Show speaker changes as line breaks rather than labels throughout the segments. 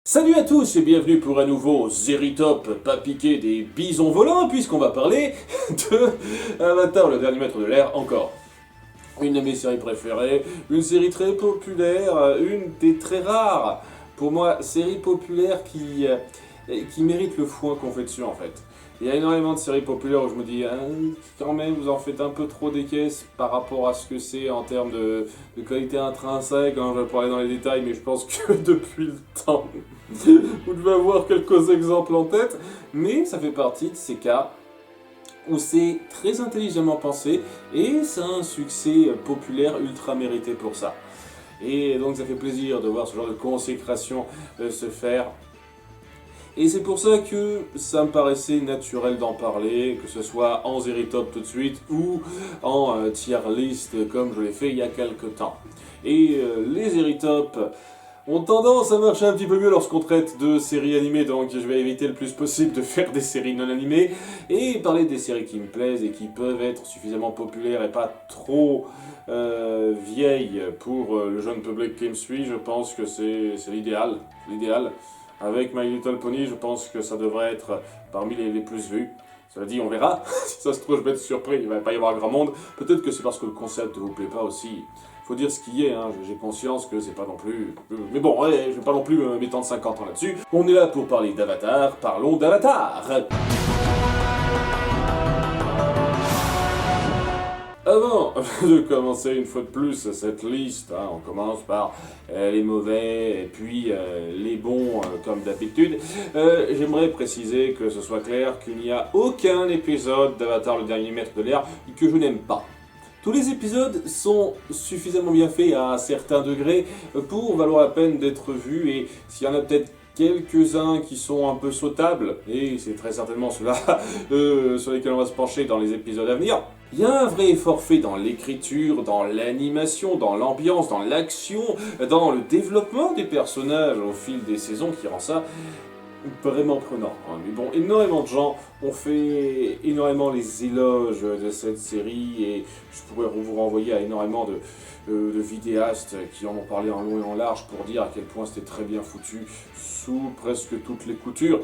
Salut à tous et bienvenue pour un nouveau Zeritop, pas piqué des bisons volants, puisqu'on va parler de Avatar, le dernier maître de l'air, encore. Une de mes séries préférées, une série très populaire, une des très rares, pour moi, série populaire qui mérite le foin qu'on fait dessus en fait. Il y a énormément de séries populaires où je me dis, ah, quand même, vous en faites un peu trop des caisses par rapport à ce que c'est en termes de qualité intrinsèque. Hein, je vais pas aller dans les détails, mais je pense que depuis le temps, vous devez avoir quelques exemples en tête. Mais ça fait partie de ces cas où c'est très intelligemment pensé et ça a un succès populaire ultra mérité pour ça. Et donc ça fait plaisir de voir ce genre de consécration se faire. Et c'est pour ça que ça me paraissait naturel d'en parler, que ce soit en Zeritop tout de suite ou en tier list comme je l'ai fait il y a quelques temps. Et les Zeritop ont tendance à marcher un petit peu mieux lorsqu'on traite de séries animées, donc je vais éviter le plus possible de faire des séries non animées et parler des séries qui me plaisent et qui peuvent être suffisamment populaires et pas trop vieilles pour le jeune public qui me suit. Je pense que c'est l'idéal. Avec My Little Pony, je pense que ça devrait être parmi les plus vus. Cela dit, on verra. Si ça se trouve, je vais être surpris, il ne va pas y avoir grand monde. Peut-être que c'est parce que le concept ne vous plaît pas aussi. Faut dire ce qui est, hein. J'ai conscience que c'est pas non plus... Mais bon, ouais, je vais pas non plus m'étendre 50 ans là-dessus. On est là pour parler d'Avatar, parlons d'Avatar. Avant de commencer une fois de plus cette liste, hein, on commence par les mauvais et puis les bons comme d'habitude. J'aimerais préciser que ce soit clair qu'il n'y a aucun épisode d'Avatar le dernier maître de l'air que je n'aime pas. Tous les épisodes sont suffisamment bien faits à un certain degré pour valoir la peine d'être vus et s'il y en a peut-être quelques-uns qui sont un peu sautables, et c'est très certainement ceux-là sur lesquels on va se pencher dans les épisodes à venir, il y a un vrai effort fait dans l'écriture, dans l'animation, dans l'ambiance, dans l'action, dans le développement des personnages au fil des saisons qui rend ça vraiment prenant. Hein. Mais bon, énormément de gens ont fait énormément les éloges de cette série et je pourrais vous renvoyer à énormément de vidéastes qui en ont parlé en long et en large pour dire à quel point c'était très bien foutu sous presque toutes les coutures.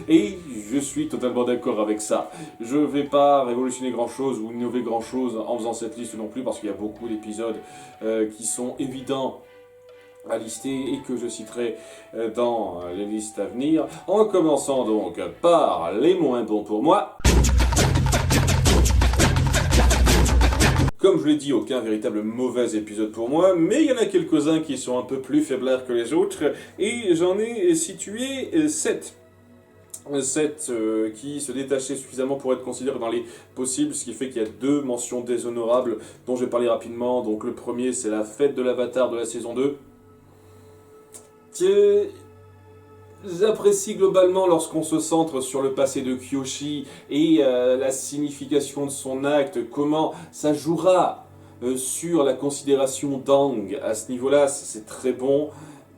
Et je suis totalement d'accord avec ça. Je vais pas révolutionner grand chose ou innover grand chose en faisant cette liste non plus parce qu'il y a beaucoup d'épisodes qui sont évidents à lister et que je citerai dans les listes à venir. En commençant donc par les moins bons pour moi. Comme je l'ai dit, aucun véritable mauvais épisode pour moi, mais il y en a quelques-uns qui sont un peu plus faiblards que les autres, et j'en ai situé 7. 7 qui se détachaient suffisamment pour être considérés dans les possibles, ce qui fait qu'il y a 2 mentions déshonorables dont je vais parler rapidement. Donc le premier, c'est la fête de l'Avatar de la saison 2. Que j'apprécie globalement lorsqu'on se centre sur le passé de Kyoshi et la signification de son acte, comment ça jouera sur la considération d'Aang. À ce niveau-là, c'est très bon,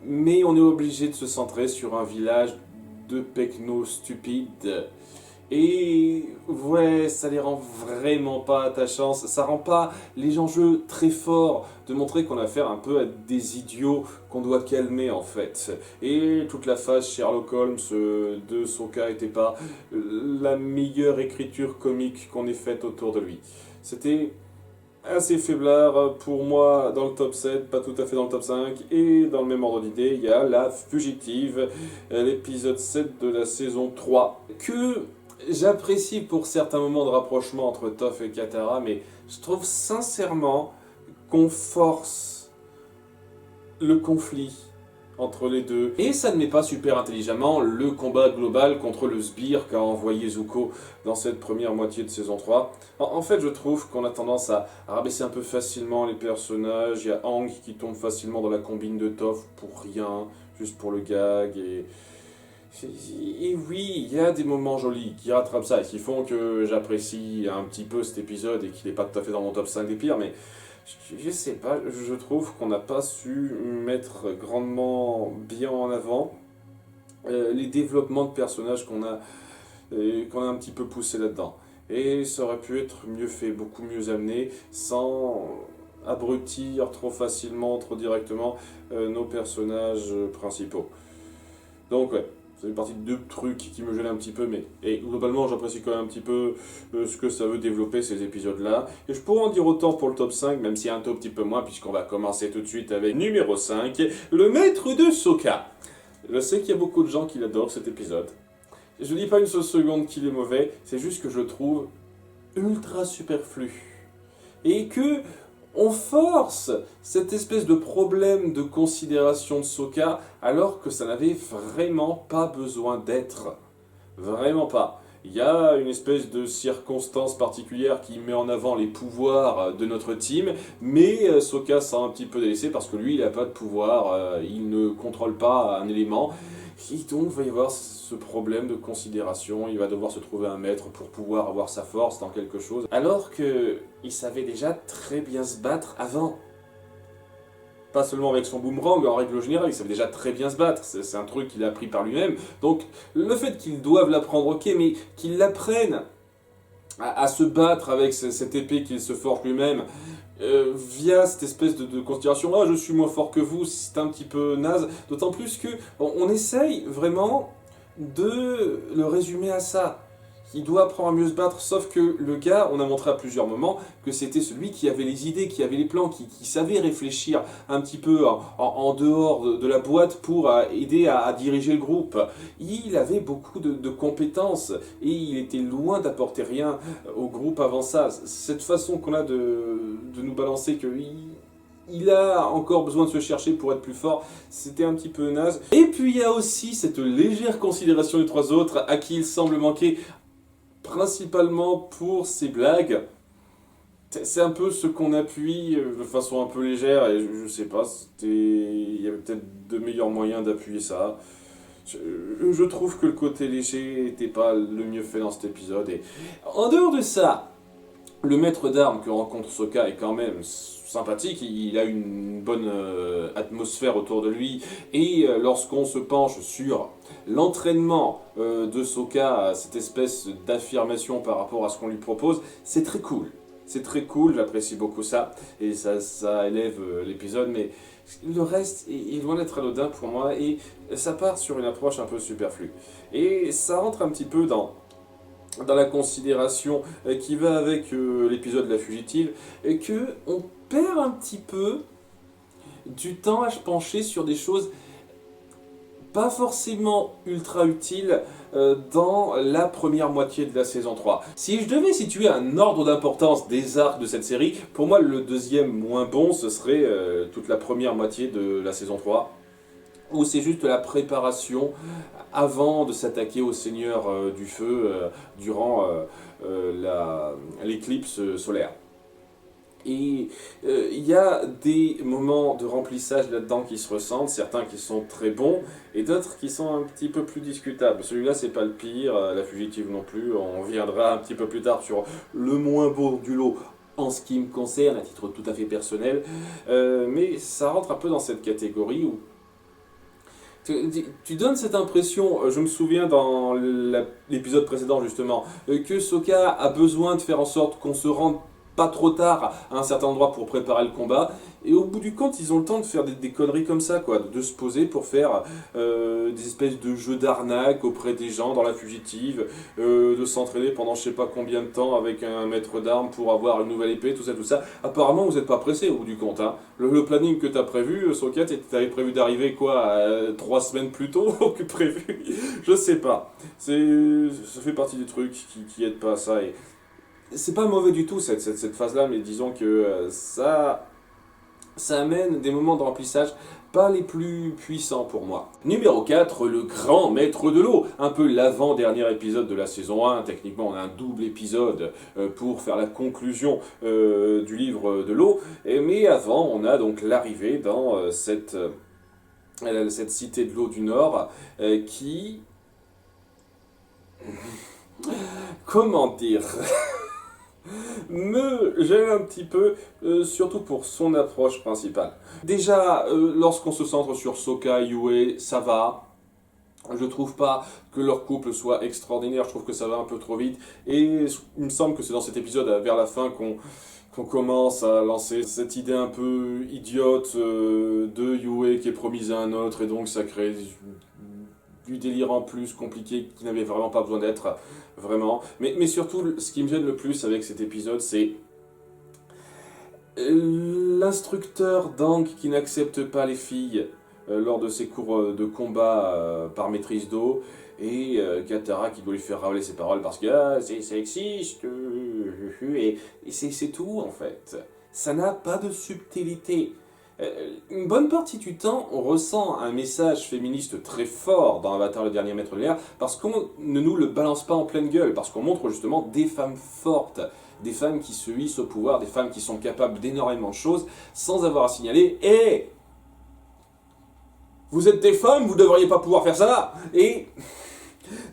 mais on est obligé de se centrer sur un village de pecnos stupides. Et ouais, ça les rend vraiment pas attachants, ça rend pas les enjeux très forts de montrer qu'on a affaire un peu à des idiots qu'on doit calmer en fait. Et toute la phase Sherlock Holmes de Sokka était pas la meilleure écriture comique qu'on ait faite autour de lui. C'était assez faiblard pour moi dans le top 7, pas tout à fait dans le top 5, et dans le même ordre d'idée, il y a La Fugitive, l'épisode 7 de la saison 3, que j'apprécie pour certains moments de rapprochement entre Toph et Katara, mais je trouve sincèrement qu'on force le conflit entre les deux. Et ça ne met pas super intelligemment le combat global contre le sbire qu'a envoyé Zuko dans cette première moitié de saison 3. En fait, je trouve qu'on a tendance à rabaisser un peu facilement les personnages. Il y a Aang qui tombe facilement dans la combine de Toph pour rien, juste pour le gag. Et oui, il y a des moments jolis qui rattrapent ça et qui font que j'apprécie un petit peu cet épisode et qu'il n'est pas tout à fait dans mon top 5 des pires, mais je sais pas, je trouve qu'on n'a pas su mettre grandement bien en avant les développements de personnages qu'on a un petit peu poussé là-dedans. Et ça aurait pu être mieux fait, beaucoup mieux amené, sans abrutir trop facilement, trop directement nos personnages principaux. Donc ouais, ça fait partie de deux trucs qui me gênent un petit peu, mais et globalement j'apprécie quand même un petit peu ce que ça veut développer ces épisodes-là. Et je pourrais en dire autant pour le top 5, même si un tout petit peu moins, puisqu'on va commencer tout de suite avec numéro 5, le maître de Sokka. Je sais qu'il y a beaucoup de gens qui l'adorent cet épisode. Je dis pas une seule seconde qu'il est mauvais, c'est juste que je le trouve ultra superflu. Et que on force cette espèce de problème de considération de Sokka alors que ça n'avait vraiment pas besoin d'être. Vraiment pas. Il y a une espèce de circonstance particulière qui met en avant les pouvoirs de notre team, mais Sokka s'est un petit peu délaissé parce que lui, il n'a pas de pouvoir, il ne contrôle pas un élément. Et donc, il va y avoir ce problème de considération, il va devoir se trouver un maître pour pouvoir avoir sa force dans quelque chose, alors qu'il savait déjà très bien se battre avant. Pas seulement avec son boomerang, en règle générale, il savait déjà très bien se battre, c'est un truc qu'il a appris par lui-même. Donc, le fait qu'ils doivent l'apprendre, ok, mais qu'ils l'apprennent à se battre avec cette épée qu'il se forge lui-même, via cette espèce de considération, ah je suis moins fort que vous, c'est un petit peu naze, d'autant plus que on essaye vraiment de le résumer à ça. Il doit apprendre à mieux se battre, sauf que le gars, on a montré à plusieurs moments que c'était celui qui avait les idées, qui avait les plans, qui savait réfléchir un petit peu en dehors de la boîte pour aider à diriger le groupe. Il avait beaucoup de compétences et il était loin d'apporter rien au groupe avant ça. Cette façon qu'on a de nous balancer que il a encore besoin de se chercher pour être plus fort, c'était un petit peu naze. Et puis il y a aussi cette légère considération des trois autres à qui il semble manquer principalement pour ses blagues. C'est un peu ce qu'on appuie de façon un peu légère et je sais pas, il y avait peut-être de meilleurs moyens d'appuyer ça. Je trouve que le côté léger n'était pas le mieux fait dans cet épisode. Et en dehors de ça, le maître d'armes que rencontre Sokka est quand même sympathique, il a une bonne atmosphère autour de lui, et lorsqu'on se penche sur l'entraînement de Sokka, cette espèce d'affirmation par rapport à ce qu'on lui propose, c'est très cool. C'est très cool, j'apprécie beaucoup ça, et ça élève l'épisode, mais le reste est loin d'être anodin pour moi, et ça part sur une approche un peu superflue. Et ça rentre un petit peu dans la considération qui va avec l'épisode de la fugitive, et que on perd un petit peu du temps à se pencher sur des choses pas forcément ultra utiles dans la première moitié de la saison 3. Si je devais situer un ordre d'importance des arcs de cette série, pour moi le deuxième moins bon, ce serait toute la première moitié de la saison 3, où c'est juste la préparation avant de s'attaquer au Seigneur du Feu durant l'éclipse solaire. Et il y a des moments de remplissage là-dedans qui se ressentent, certains qui sont très bons, et d'autres qui sont un petit peu plus discutables. Celui-là, c'est pas le pire, la fugitive non plus, on reviendra un petit peu plus tard sur le moins beau du lot en ce qui me concerne, à titre tout à fait personnel, mais ça rentre un peu dans cette catégorie où tu donnes cette impression, je me souviens dans l'épisode précédent justement, que Sokka a besoin de faire en sorte qu'on se rende pas trop tard à un certain endroit pour préparer le combat, et au bout du compte ils ont le temps de faire des conneries comme ça, quoi, de se poser pour faire des espèces de jeux d'arnaque auprès des gens dans la fugitive, de s'entraîner pendant je sais pas combien de temps avec un maître d'armes pour avoir une nouvelle épée, tout ça. Apparemment vous n'êtes pas pressé au bout du compte, hein. Le planning que tu as prévu, Sokka, tu avais prévu d'arriver quoi, 3 semaines plus tôt que prévu. Je sais pas, ça fait partie des trucs qui aident pas à ça, et c'est pas mauvais du tout cette phase-là, mais disons que ça amène des moments de remplissage pas les plus puissants pour moi. Numéro 4, le grand maître de l'eau. Un peu l'avant-dernier épisode de la saison 1. Techniquement, on a un double épisode pour faire la conclusion du livre de l'eau. Mais avant, on a donc l'arrivée dans cette cité de l'eau du Nord qui... Comment dire me gêne un petit peu, surtout pour son approche principale. Déjà, lorsqu'on se centre sur Sokka et Yue, ça va. Je trouve pas que leur couple soit extraordinaire, je trouve que ça va un peu trop vite. Et il me semble que c'est dans cet épisode, vers la fin, qu'on commence à lancer cette idée un peu idiote de Yue qui est promise à un autre, et donc ça crée du délire en plus compliqué qui n'avait vraiment pas besoin d'être, vraiment. Mais surtout, ce qui me gêne le plus avec cet épisode, c'est l'instructeur Dang qui n'accepte pas les filles lors de ses cours de combat par maîtrise d'eau, et Katara qui doit lui faire ravaler ses paroles parce que c'est sexiste, et c'est tout en fait. Ça n'a pas de subtilité. Une bonne partie du temps, on ressent un message féministe très fort dans Avatar le dernier maître de l'air, parce qu'on ne nous le balance pas en pleine gueule, parce qu'on montre justement des femmes fortes, des femmes qui se hissent au pouvoir, des femmes qui sont capables d'énormément de choses, sans avoir à signaler « Hé, vous êtes des femmes, vous ne devriez pas pouvoir faire ça !» Et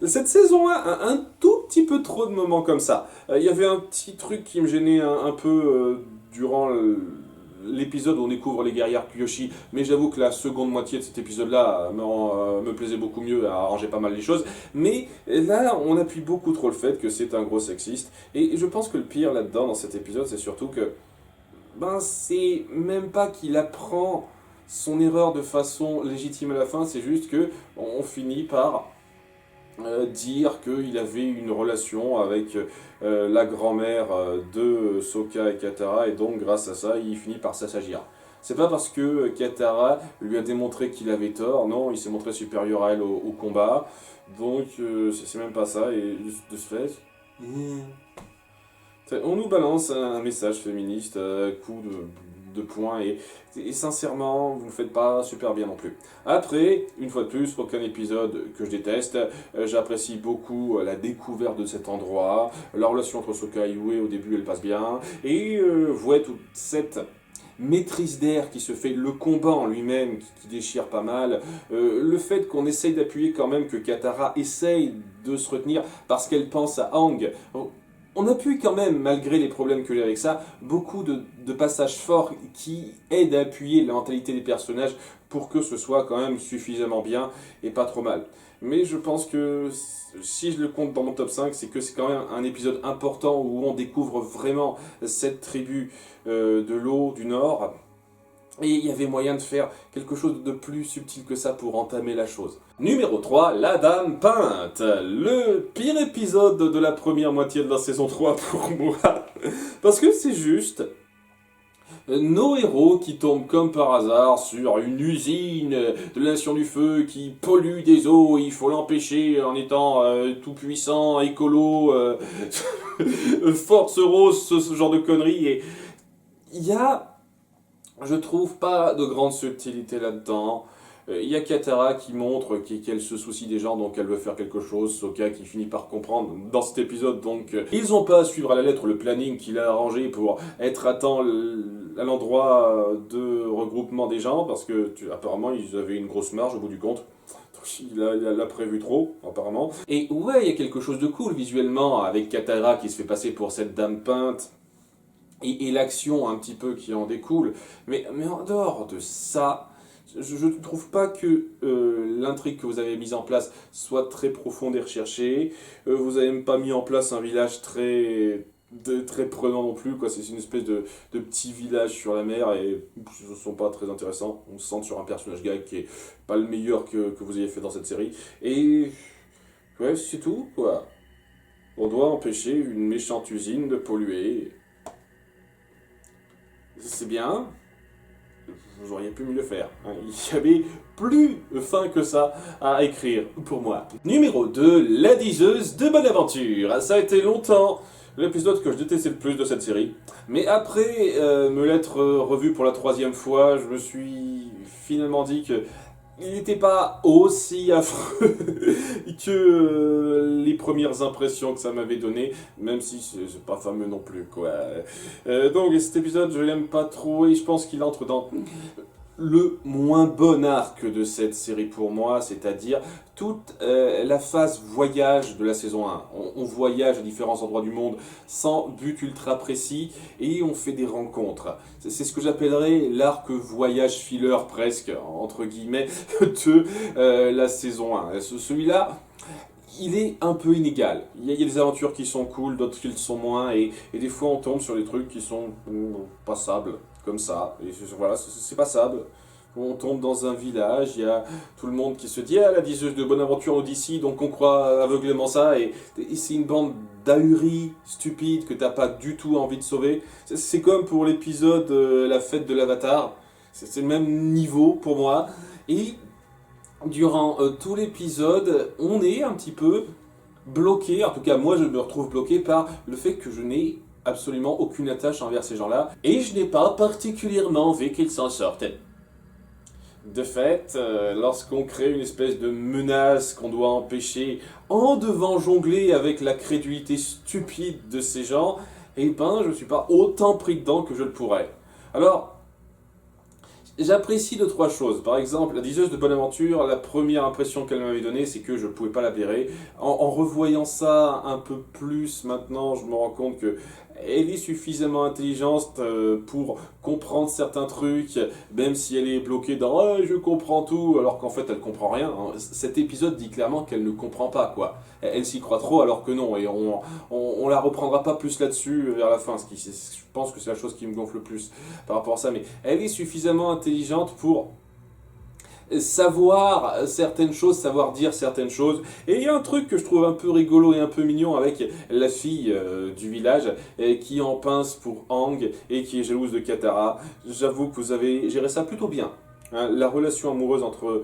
cette saison 1 a un tout petit peu trop de moments comme ça. Il y avait un petit truc qui me gênait un peu durant l'épisode où on découvre les guerrières Kyoshi, mais j'avoue que la seconde moitié de cet épisode-là me plaisait beaucoup mieux, a arrangé pas mal les choses. Mais là, on appuie beaucoup trop le fait que c'est un gros sexiste. Et je pense que le pire là-dedans, dans cet épisode, c'est surtout que c'est même pas qu'il apprend son erreur de façon légitime à la fin, c'est juste que on finit par dire qu'il avait une relation avec la grand-mère de Sokka et Katara, et donc grâce à ça, il finit par s'assagir. C'est pas parce que Katara lui a démontré qu'il avait tort, non, il s'est montré supérieur à elle au combat, donc c'est même pas ça, et de ce fait... On nous balance un message féministe, coup de poing, et sincèrement, vous ne le faites pas super bien non plus. Après, une fois de plus, aucun épisode que je déteste, j'apprécie beaucoup la découverte de cet endroit, la relation entre Sokka et Yue, au début elle passe bien, et voyez toute cette maîtrise d'air qui se fait, le combat en lui-même qui déchire pas mal, le fait qu'on essaye d'appuyer quand même que Katara essaye de se retenir parce qu'elle pense à Aang. On appuie quand même, malgré les problèmes que j'ai avec ça, beaucoup de passages forts qui aident à appuyer la mentalité des personnages pour que ce soit quand même suffisamment bien et pas trop mal. Mais je pense que si je le compte dans mon top 5, c'est que c'est quand même un épisode important où on découvre vraiment cette tribu de l'eau du Nord. Et il y avait moyen de faire quelque chose de plus subtil que ça pour entamer la chose. Numéro 3, la Dame Peinte. Le pire épisode de la première moitié de la saison 3 pour moi. Parce que c'est juste nos héros qui tombent comme par hasard sur une usine de la Nation du Feu qui pollue des eaux, il faut l'empêcher en étant tout puissant, écolo, force rose, ce genre de conneries. Et il y a... Je trouve pas de grande subtilité là-dedans. Il y a Katara qui montre qu'elle se soucie des gens, donc elle veut faire quelque chose. Sokka qui finit par comprendre dans cet épisode, donc ils n'ont pas à suivre à la lettre le planning qu'il a arrangé pour être à temps à l'endroit de regroupement des gens, parce que apparemment ils avaient une grosse marge au bout du compte. Il a prévu trop, apparemment. Et ouais, il y a quelque chose de cool visuellement avec Katara qui se fait passer pour cette dame peinte. Et l'action un petit peu qui en découle. Mais en dehors de ça, je ne trouve pas que l'intrigue que vous avez mise en place soit très profonde et recherchée. Vous n'avez même pas mis en place un village très prenant non plus, quoi. C'est une espèce de petit village sur la mer et ils ne sont pas très intéressants. On se sent sur un personnage gag qui est pas le meilleur que vous ayez fait dans cette série. Et ouais, c'est tout, quoi. On doit empêcher une méchante usine de polluer. C'est bien, vous auriez pu mieux le faire. Il y avait plus fin que ça à écrire pour moi. Numéro 2, la diseuse de Bonaventure. Ça a été longtemps l'épisode que je détestais le plus de cette série. Mais après me l'être revu pour la 3e fois, je me suis finalement dit que il n'était pas aussi affreux que les premières impressions que ça m'avait donné, même si c'est pas fameux non plus, quoi. Donc cet épisode, je l'aime pas trop et je pense qu'il entre dans le moins bon arc de cette série pour moi, c'est-à-dire toute la phase voyage de la saison 1. On voyage à différents endroits du monde sans but ultra précis et on fait des rencontres. C'est ce que j'appellerais l'arc voyage filler presque, entre guillemets, de la saison 1. Celui-là, il est un peu inégal. Il y a des aventures qui sont cool, d'autres qui le sont moins, et des fois on tombe sur des trucs qui sont passables, comme ça. Et voilà, c'est passable. On tombe dans un village, il y a tout le monde qui se dit «Ah, la diseuse de Bonaventure Odyssey», donc on croit aveuglément ça, et c'est une bande d'ahuris stupides que t'as pas du tout envie de sauver. C'est comme pour l'épisode La fête de l'Avatar, c'est le même niveau pour moi, et durant tout l'épisode, on est un petit peu bloqué, en tout cas moi je me retrouve bloqué par le fait que je n'ai absolument aucune attache envers ces gens-là, et je n'ai pas particulièrement envie qu'ils s'en sortent. De fait, lorsqu'on crée une espèce de menace qu'on doit empêcher en devant jongler avec la crédulité stupide de ces gens, eh ben je ne suis pas autant pris dedans que je le pourrais. Alors, j'apprécie deux, trois choses. Par exemple, la diseuse de Bonaventure, la première impression qu'elle m'avait donnée, c'est que je ne pouvais pas la blairer. En revoyant ça un peu plus maintenant, je me rends compte que elle est suffisamment intelligente pour comprendre certains trucs, même si elle est bloquée dans «Ah, je comprends tout», alors qu'en fait elle comprend rien. Cet épisode dit clairement qu'elle ne comprend pas, quoi. Elle s'y croit trop alors que non, et on la reprendra pas plus là-dessus vers la fin, je pense que c'est la chose qui me gonfle le plus par rapport à ça, mais elle est suffisamment intelligente pour savoir certaines choses, savoir dire certaines choses. Et il y a un truc que je trouve un peu rigolo et un peu mignon avec la fille du village qui en pince pour Aang et qui est jalouse de Katara. J'avoue que vous avez géré ça plutôt bien. Hein, la relation amoureuse entre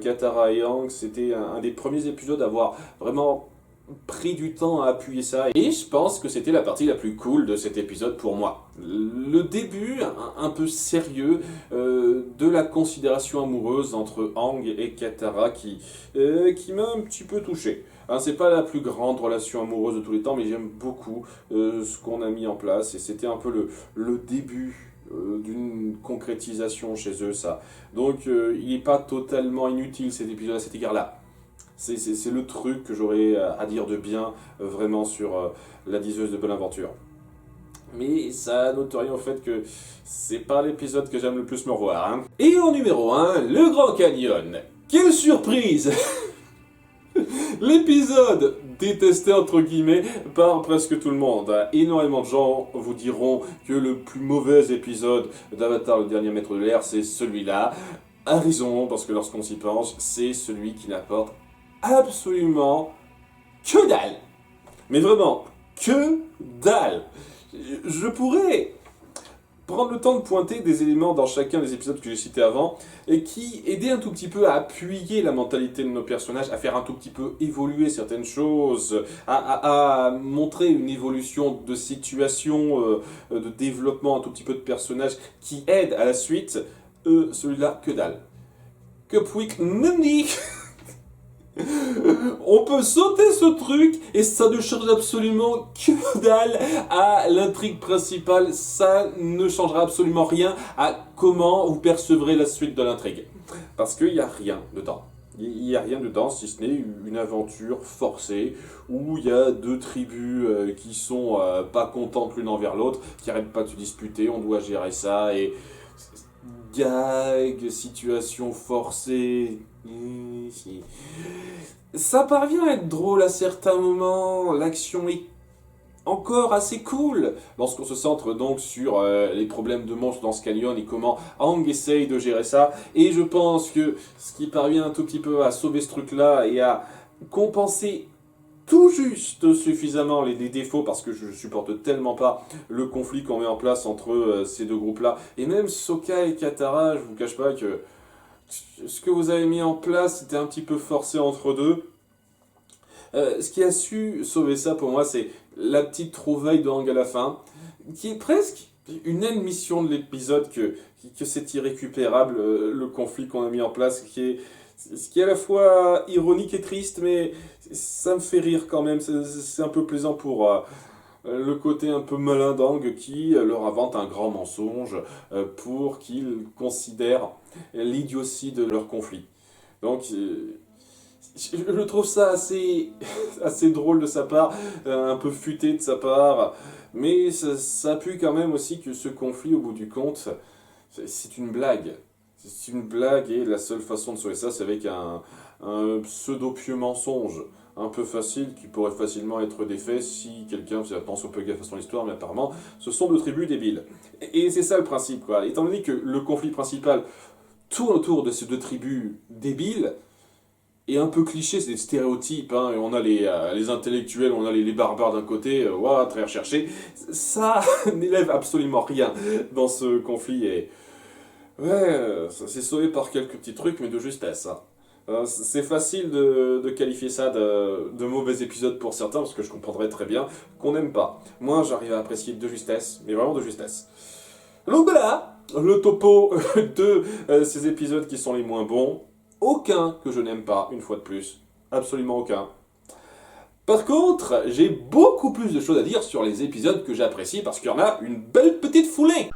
Katara et Aang, c'était un des premiers épisodes à avoir vraiment pris du temps à appuyer ça, et je pense que c'était la partie la plus cool de cet épisode pour moi. Le début, un peu sérieux, de la considération amoureuse entre Aang et Katara qui m'a un petit peu touché. Hein, c'est pas la plus grande relation amoureuse de tous les temps, mais j'aime beaucoup ce qu'on a mis en place, et c'était un peu le début d'une concrétisation chez eux, ça. Donc il n'est pas totalement inutile cet épisode à cet égard-là. C'est le truc que j'aurais à dire de bien vraiment sur la diseuse de Bonaventure. Mais ça n'ôte rien au fait que c'est pas l'épisode que j'aime le plus me revoir. Hein. Et en numéro 1, le Grand Canyon. Quelle surprise! L'épisode détesté entre guillemets par presque tout le monde. Énormément de gens vous diront que le plus mauvais épisode d'Avatar, le dernier maître de l'air, c'est celui-là. A raison, parce que lorsqu'on s'y penche, c'est celui qui n'apporte absolument que dalle. Mais vraiment, que dalle. Je pourrais prendre le temps de pointer des éléments dans chacun des épisodes que j'ai cités avant et qui aidaient un tout petit peu à appuyer la mentalité de nos personnages, à faire un tout petit peu évoluer certaines choses, à montrer une évolution de situation, de développement un tout petit peu de personnages qui aident à la suite. Celui-là, que dalle. Que pouic nani. On peut sauter ce truc et ça ne change absolument que dalle à l'intrigue principale. Ça ne changera absolument rien à comment vous percevrez la suite de l'intrigue. Parce qu'il n'y a rien dedans. Il n'y a rien dedans si ce n'est une aventure forcée où il y a deux tribus qui sont pas contentes l'une envers l'autre, qui n'arrêtent pas de se disputer, on doit gérer ça et gag, situation forcée. Ça parvient à être drôle à certains moments, l'action est encore assez cool lorsqu'on se centre donc sur les problèmes de monstres dans ce canyon et comment Aang essaye de gérer ça. Et je pense que ce qui parvient un tout petit peu à sauver ce truc-là et à compenser tout juste suffisamment les défauts, parce que je supporte tellement pas le conflit qu'on met en place entre ces deux groupes-là. Et même Sokka et Katara, je vous cache pas que ce que vous avez mis en place, c'était un petit peu forcé entre deux. Ce qui a su sauver ça pour moi, c'est la petite trouvaille de Aang à la fin, qui est presque une admission de l'épisode que c'est irrécupérable, le conflit qu'on a mis en place, ce qui est à la fois ironique et triste, mais ça me fait rire quand même, c'est un peu plaisant pour le côté un peu malin d'Aang qui leur invente un grand mensonge pour qu'ils considèrent l'idiotie de leur conflit. Donc je trouve ça assez drôle de sa part, un peu futé de sa part, mais ça appuie quand même aussi que ce conflit, au bout du compte, c'est une blague. C'est une blague et la seule façon de sauver ça, c'est avec un pseudo-pieux mensonge un peu facile qui pourrait facilement être défait si quelqu'un pense au peu gaffe à son histoire, mais apparemment ce sont deux tribus débiles. Et c'est ça le principe, quoi. Étant donné que le conflit principal tourne autour de ces deux tribus débiles et un peu cliché, c'est des stéréotypes, hein, et on a les intellectuels, on a les barbares d'un côté, ouah, très recherchés. Ça n'élève absolument rien dans ce conflit, et ouais, ça s'est sauvé par quelques petits trucs, mais de justesse, hein. C'est facile de qualifier ça de mauvais épisode pour certains, parce que je comprendrais très bien qu'on n'aime pas. Moi, j'arrive à apprécier de justesse, mais vraiment de justesse. Donc voilà, le topo de ces épisodes qui sont les moins bons. Aucun que je n'aime pas, une fois de plus. Absolument aucun. Par contre, j'ai beaucoup plus de choses à dire sur les épisodes que j'apprécie, parce qu'il y en a une belle petite foulée.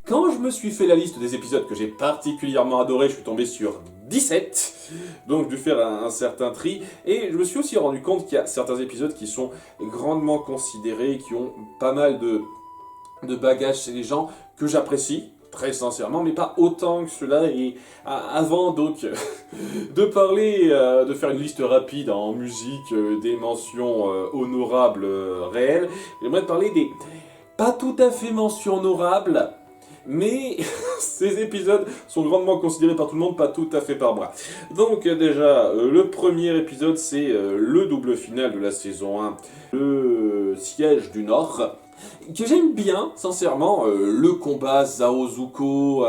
Quand je me suis fait la liste des épisodes que j'ai particulièrement adorés, je suis tombé sur 17, donc j'ai dû faire un certain tri, et je me suis aussi rendu compte qu'il y a certains épisodes qui sont grandement considérés, qui ont pas mal de bagages chez les gens, que j'apprécie, très sincèrement, mais pas autant que cela, et avant donc de parler, de faire une liste rapide en musique, des mentions honorables réelles, j'aimerais te parler des pas tout à fait mentions honorables, mais ces épisodes sont grandement considérés par tout le monde, pas tout à fait par moi. Donc déjà, le premier épisode, c'est le double final de la saison 1, le siège du Nord, que j'aime bien, sincèrement, le combat Zhao-Zuko,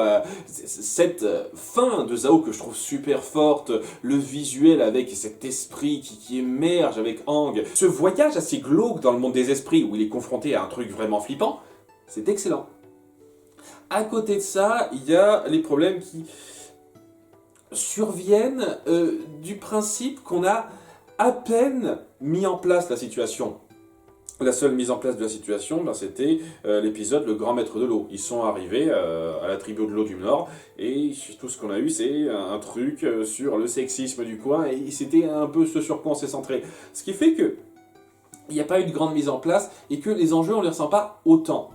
cette fin de Zhao que je trouve super forte, le visuel avec cet esprit qui émerge avec Aang, ce voyage assez glauque dans le monde des esprits où il est confronté à un truc vraiment flippant, c'est excellent. À côté de ça, il y a les problèmes qui surviennent du principe qu'on a à peine mis en place la situation. La seule mise en place de la situation, ben, c'était l'épisode Le Grand Maître de l'eau. Ils sont arrivés à la tribu de l'eau du Nord, et tout ce qu'on a eu, c'est un truc sur le sexisme du coin, et c'était un peu ce sur quoi on s'est centré. Ce qui fait que il n'y a pas eu de grande mise en place, et que les enjeux, on les ressent pas autant.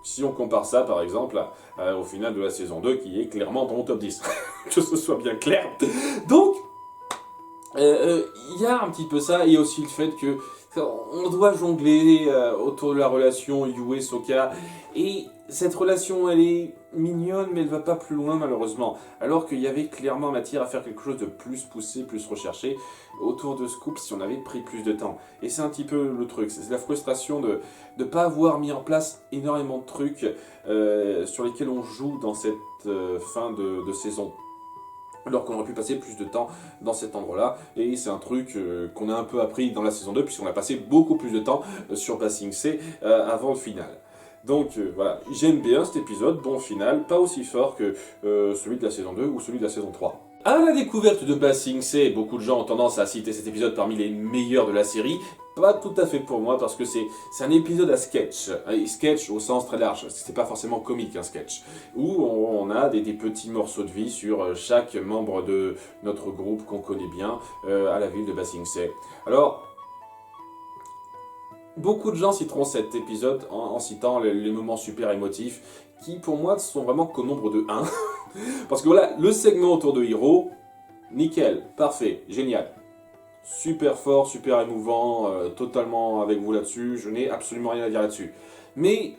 Si on compare ça, par exemple, au final de la saison 2, qui est clairement dans mon top 10. Que ce soit bien clair. Donc, il y a un petit peu ça, et aussi le fait que on doit jongler autour de la relation Yue-Sokka, et cette relation, elle est mignonne, mais elle va pas plus loin, malheureusement. Alors qu'il y avait clairement matière à faire quelque chose de plus poussé, plus recherché autour de ce couple si on avait pris plus de temps. Et c'est un petit peu le truc, c'est la frustration de ne pas avoir mis en place énormément de trucs sur lesquels on joue dans cette fin de saison. Alors qu'on aurait pu passer plus de temps dans cet endroit-là, et c'est un truc qu'on a un peu appris dans la saison 2, puisqu'on a passé beaucoup plus de temps sur Ba Sing Se avant le final. Donc voilà, j'aime bien cet épisode, bon final, pas aussi fort que celui de la saison 2 ou celui de la saison 3. À la découverte de Ba Sing Se, beaucoup de gens ont tendance à citer cet épisode parmi les meilleurs de la série. Pas tout à fait pour moi, parce que c'est un épisode à sketch. Et sketch au sens très large, c'est pas forcément comique un sketch. Où on a des petits morceaux de vie sur chaque membre de notre groupe qu'on connaît bien à la ville de Ba Sing Se. Alors, beaucoup de gens citeront cet épisode en citant les moments super émotifs, qui pour moi sont vraiment qu'au nombre de 1. Parce que voilà, le segment autour de Hiro, nickel, parfait, génial. Super fort, super émouvant, totalement avec vous là-dessus, je n'ai absolument rien à dire là-dessus. Mais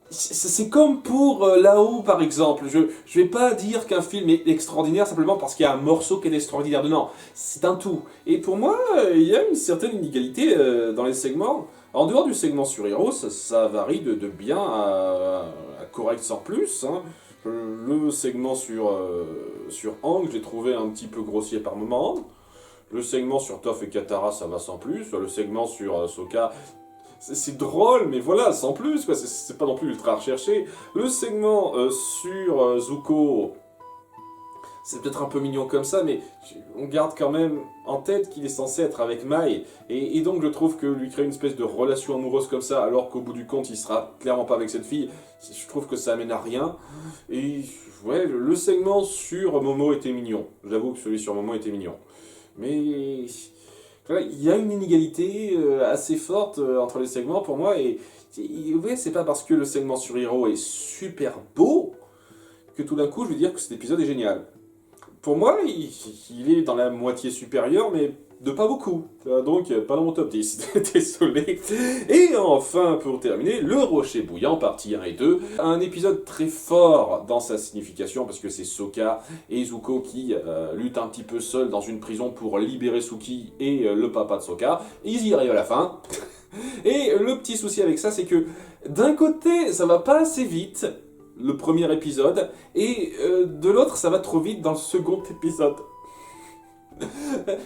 c'est comme pour là-haut par exemple, je vais pas dire qu'un film est extraordinaire simplement parce qu'il y a un morceau qui est extraordinaire dedans, c'est un tout. Et pour moi, il y a une certaine inégalité dans les segments. En dehors du segment sur Hiro, ça varie de bien à correct sans plus, hein. Le segment sur Aang, j'ai trouvé un petit peu grossier par moment. Le segment sur Toph et Katara, ça va sans plus. Le segment sur Sokka, c'est drôle, mais voilà, sans plus, quoi. C'est pas non plus ultra recherché. Le segment sur Zuko, c'est peut-être un peu mignon comme ça, mais on garde quand même en tête qu'il est censé être avec Mai. Et donc je trouve que lui créer une espèce de relation amoureuse comme ça, alors qu'au bout du compte il sera clairement pas avec cette fille, je trouve que ça amène à rien. Et ouais, le segment sur Momo était mignon. J'avoue que celui sur Momo était mignon. Mais il y a une inégalité assez forte entre les segments pour moi, et ouais, c'est pas parce que le segment sur Hiro est super beau que tout d'un coup je vais dire que cet épisode est génial. pour moi, il est dans la moitié supérieure, mais de pas beaucoup. Donc, pas dans mon top 10. Désolé. Et enfin, pour terminer, Le Rocher Bouillant, partie 1 et 2. Un épisode très fort dans sa signification, parce que c'est Sokka et Zuko qui luttent un petit peu seuls dans une prison pour libérer Suki et le papa de Sokka. Ils y arrivent à la fin. Et le petit souci avec ça, c'est que d'un côté, ça va pas assez vite, le premier épisode, et de l'autre, ça va trop vite dans le second épisode.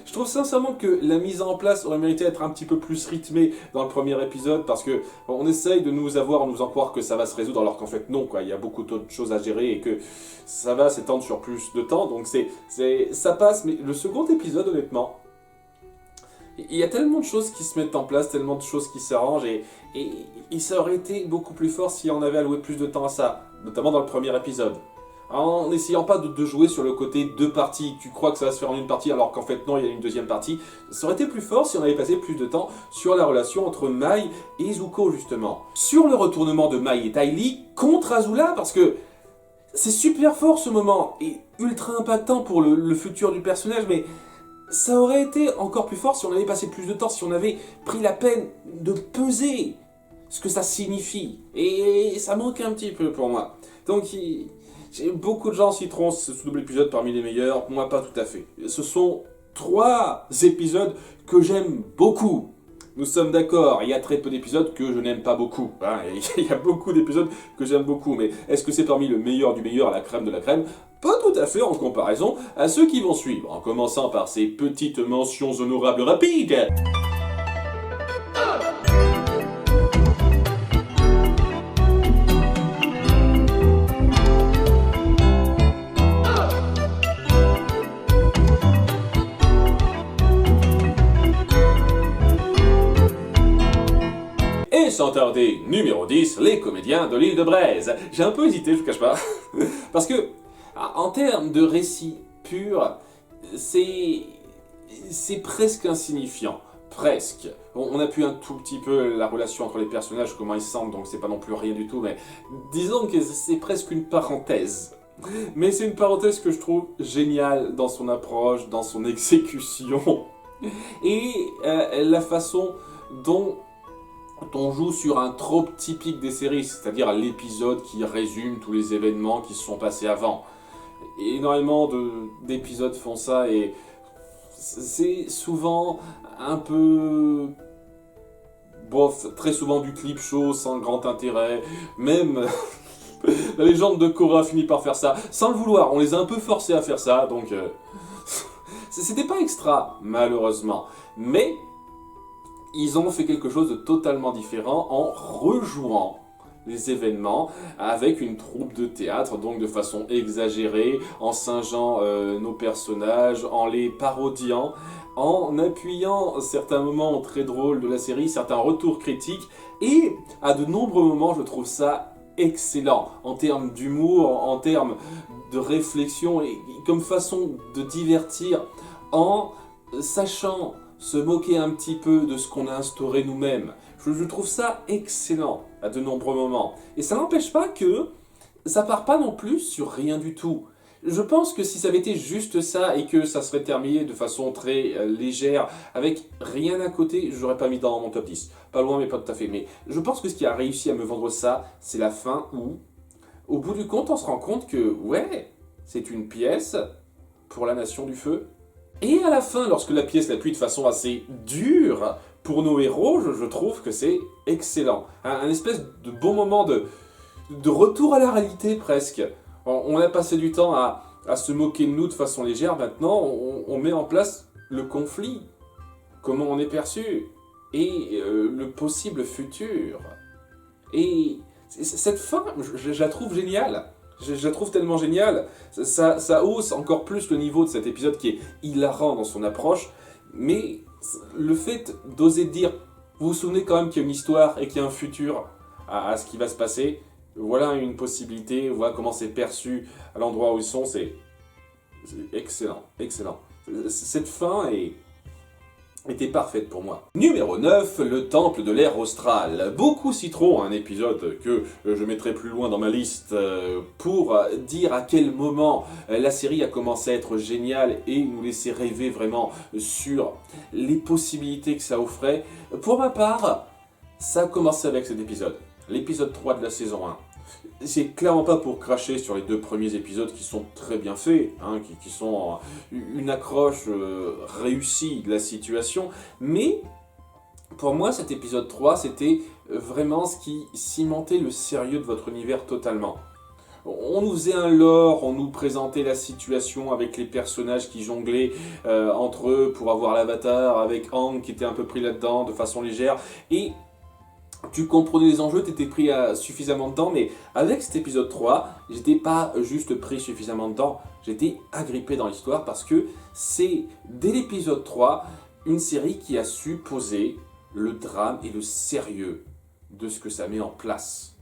Je trouve sincèrement que la mise en place aurait mérité d'être un petit peu plus rythmée dans le premier épisode, parce que on essaye de nous avoir, nous en croire que ça va se résoudre, alors qu'en fait non, quoi. Il y a beaucoup d'autres choses à gérer et que ça va s'étendre sur plus de temps, donc ça passe. Mais le second épisode, honnêtement, il y a tellement de choses qui se mettent en place, tellement de choses qui s'arrangent, et ça aurait été beaucoup plus fort si on avait alloué plus de temps à ça, notamment dans le premier épisode. En n'essayant pas de jouer sur le côté deux parties, tu crois que ça va se faire en une partie alors qu'en fait non, il y a une deuxième partie. Ça aurait été plus fort si on avait passé plus de temps sur la relation entre Mai et Zuko justement. Sur le retournement de Mai et Ty Lee contre Azula, parce que c'est super fort ce moment, et ultra impactant pour le futur du personnage, mais ça aurait été encore plus fort si on avait passé plus de temps, si on avait pris la peine de peser ce que ça signifie. Et ça manque un petit peu pour moi. Donc beaucoup de gens citeront ce double épisode parmi les meilleurs, moi pas tout à fait. Ce sont 3 épisodes que j'aime beaucoup. Nous sommes d'accord, il y a très peu d'épisodes que je n'aime pas beaucoup. Hein. Il y a beaucoup d'épisodes que j'aime beaucoup, mais est-ce que c'est parmi le meilleur du meilleur, la crème de la crème? Pas tout à fait en comparaison à ceux qui vont suivre, en commençant par ces petites mentions honorables rapides. Et sans tarder, numéro 10, les comédiens de l'île de Braise. J'ai un peu hésité, je vous cache pas, parce que, en termes de récit pur, c'est presque insignifiant. Presque. On appuie un tout petit peu la relation entre les personnages, comment ils se sentent, donc c'est pas non plus rien du tout, mais disons que c'est presque une parenthèse. Mais c'est une parenthèse que je trouve géniale dans son approche, dans son exécution, et la façon dont on joue sur un trope typique des séries, c'est-à-dire l'épisode qui résume tous les événements qui se sont passés avant. Énormément d'épisodes font ça et c'est souvent un peu bof, très souvent du clip show sans grand intérêt, même la légende de Korra finit par faire ça, sans le vouloir, on les a un peu forcés à faire ça, donc c'était pas extra, malheureusement, mais ils ont fait quelque chose de totalement différent en rejouant les événements avec une troupe de théâtre, donc de façon exagérée, en singeant nos personnages, en les parodiant, en appuyant certains moments très drôles de la série, certains retours critiques, et à de nombreux moments je trouve ça excellent, en termes d'humour, en termes de réflexion, et comme façon de divertir, en sachant se moquer un petit peu de ce qu'on a instauré nous-mêmes. Je trouve ça excellent à de nombreux moments. Et ça n'empêche pas que ça part pas non plus sur rien du tout. Je pense que si ça avait été juste ça et que ça serait terminé de façon très légère, avec rien à côté, je l'aurais pas mis dans mon top 10. Pas loin, mais pas tout à fait. Mais je pense que ce qui a réussi à me vendre ça, c'est la fin où, au bout du compte, on se rend compte que, ouais, c'est une pièce pour la Nation du Feu. Et à la fin, lorsque la pièce l'appuie de façon assez dure pour nos héros, je trouve que c'est excellent. Un espèce de bon moment de retour à la réalité presque. On a passé du temps à se moquer de nous de façon légère, maintenant on met en place le conflit, comment on est perçu, et le possible futur. Et cette fin, je la trouve géniale. Je la trouve tellement géniale, ça hausse encore plus le niveau de cet épisode qui est hilarant dans son approche, mais le fait d'oser dire, vous vous souvenez quand même qu'il y a une histoire et qu'il y a un futur à ce qui va se passer, voilà une possibilité, voilà comment c'est perçu à l'endroit où ils sont, c'est excellent, excellent. Cette fin est était parfaite pour moi. Numéro 9, le temple de l'ère australe. Beaucoup citeront un épisode que je mettrai plus loin dans ma liste pour dire à quel moment la série a commencé à être géniale et nous laisser rêver vraiment sur les possibilités que ça offrait. Pour ma part, ça a commencé avec cet épisode, l'épisode 3 de la saison 1. C'est clairement pas pour cracher sur les 2 premiers épisodes qui sont très bien faits, hein, qui sont une accroche réussie de la situation, mais pour moi cet épisode 3 c'était vraiment ce qui cimentait le sérieux de votre univers totalement. On nous faisait un lore, on nous présentait la situation avec les personnages qui jonglaient entre eux pour avoir l'avatar, avec Aang qui était un peu pris là-dedans de façon légère, et tu comprenais les enjeux, t'étais pris suffisamment de temps, mais avec cet épisode 3, j'étais pas juste pris suffisamment de temps, j'étais agrippé dans l'histoire parce que c'est, dès l'épisode 3, une série qui a su poser le drame et le sérieux de ce que ça met en place.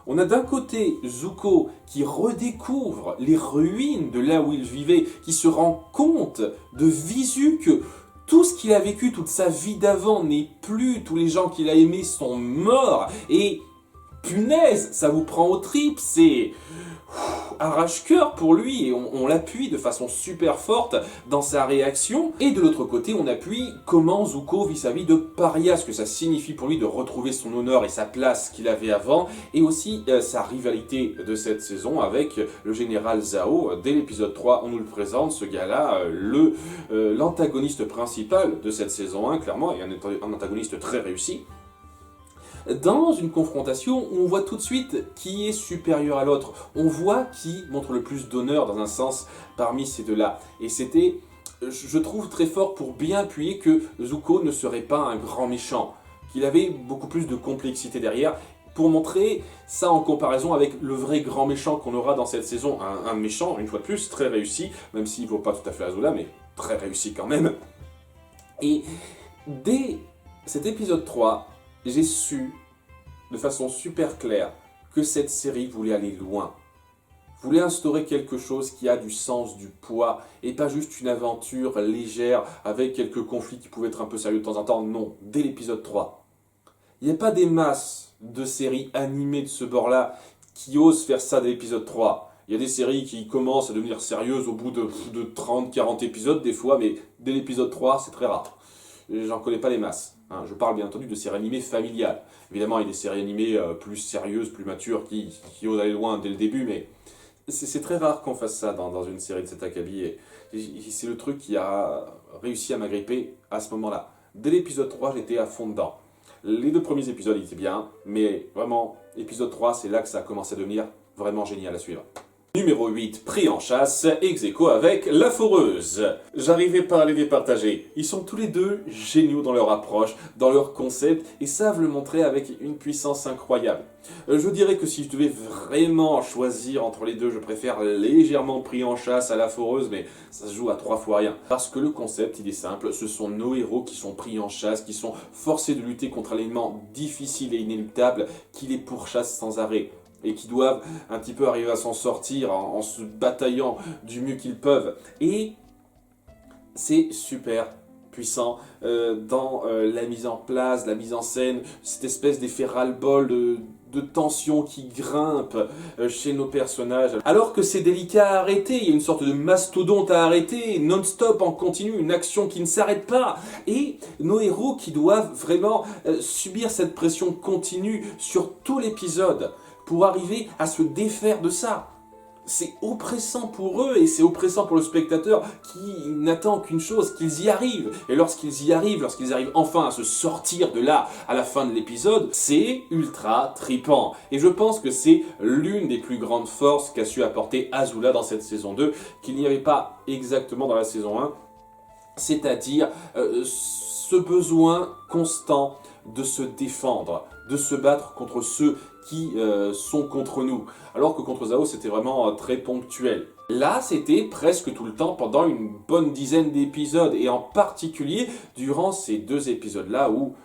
On a d'un côté Zuko qui redécouvre les ruines de là où il vivait, qui se rend compte de visu que tout ce qu'il a vécu, toute sa vie d'avant n'est plus, tous les gens qu'il a aimés sont morts, et punaise, ça vous prend aux tripes, c'est arrache-cœur pour lui, et on l'appuie de façon super forte dans sa réaction, et de l'autre côté on appuie comment Zuko vit sa vie de paria, ce que ça signifie pour lui de retrouver son honneur et sa place qu'il avait avant, et aussi sa rivalité de cette saison avec le général Zhao. Dès l'épisode 3 on nous le présente, ce gars-là, l'antagoniste principal de cette saison 1, clairement, et un antagoniste très réussi. Dans une confrontation où on voit tout de suite qui est supérieur à l'autre, on voit qui montre le plus d'honneur dans un sens parmi ces deux-là. Et c'était, je trouve, très fort pour bien appuyer que Zuko ne serait pas un grand méchant, qu'il avait beaucoup plus de complexité derrière, pour montrer ça en comparaison avec le vrai grand méchant qu'on aura dans cette saison. Un méchant, une fois de plus, très réussi, même s'il ne vaut pas tout à fait Azula, mais très réussi quand même. Et dès cet épisode 3, j'ai su, de façon super claire, que cette série voulait aller loin. Voulait instaurer quelque chose qui a du sens, du poids, et pas juste une aventure légère avec quelques conflits qui pouvaient être un peu sérieux de temps en temps. Non, dès l'épisode 3. Il n'y a pas des masses de séries animées de ce bord-là qui osent faire ça dès l'épisode 3. Il y a des séries qui commencent à devenir sérieuses au bout de 30-40 épisodes des fois, mais dès l'épisode 3, c'est très rare. J'en connais pas les masses. Je parle bien entendu de séries animées familiales. Évidemment, il y a des séries animées plus sérieuses, plus matures, qui osent aller loin dès le début, mais c'est très rare qu'on fasse ça dans une série de cet acabit. Et c'est le truc qui a réussi à m'agripper à ce moment-là. Dès l'épisode 3, j'étais à fond dedans. Les 2 premiers épisodes, ils étaient bien, mais vraiment, l'épisode 3, c'est là que ça a commencé à devenir vraiment génial à suivre. Numéro 8, pris en chasse, ex aequo avec La Foreuse. J'arrivais pas à les départager. Ils sont tous les deux géniaux dans leur approche, dans leur concept, et savent le montrer avec une puissance incroyable. Je dirais que si je devais vraiment choisir entre les deux, je préfère légèrement pris en chasse à La Foreuse, mais ça se joue à 3 fois rien. Parce que le concept, il est simple, ce sont nos héros qui sont pris en chasse, qui sont forcés de lutter contre un élément difficile et inéluctable qui les pourchasse sans arrêt, et qui doivent un petit peu arriver à s'en sortir en se bataillant du mieux qu'ils peuvent. Et c'est super puissant dans la mise en place, la mise en scène, cette espèce d'effet ras-le-bol de tension qui grimpe chez nos personnages. Alors que c'est délicat à arrêter, il y a une sorte de mastodonte à arrêter, non-stop, en continu, une action qui ne s'arrête pas. Et nos héros qui doivent vraiment subir cette pression continue sur tout l'épisode pour arriver à se défaire de ça. C'est oppressant pour eux et c'est oppressant pour le spectateur qui n'attend qu'une chose, qu'ils y arrivent. Et lorsqu'ils arrivent enfin à se sortir de là à la fin de l'épisode, c'est ultra trippant. Et je pense que c'est l'une des plus grandes forces qu'a su apporter Azula dans cette saison 2, qu'il n'y avait pas exactement dans la saison 1, c'est-à-dire ce besoin constant de se défendre, de se battre contre ceux qui sont contre nous. Alors que contre Zhao, c'était vraiment très ponctuel. Là, c'était presque tout le temps pendant une bonne dizaine d'épisodes, et en particulier durant ces 2 épisodes-là où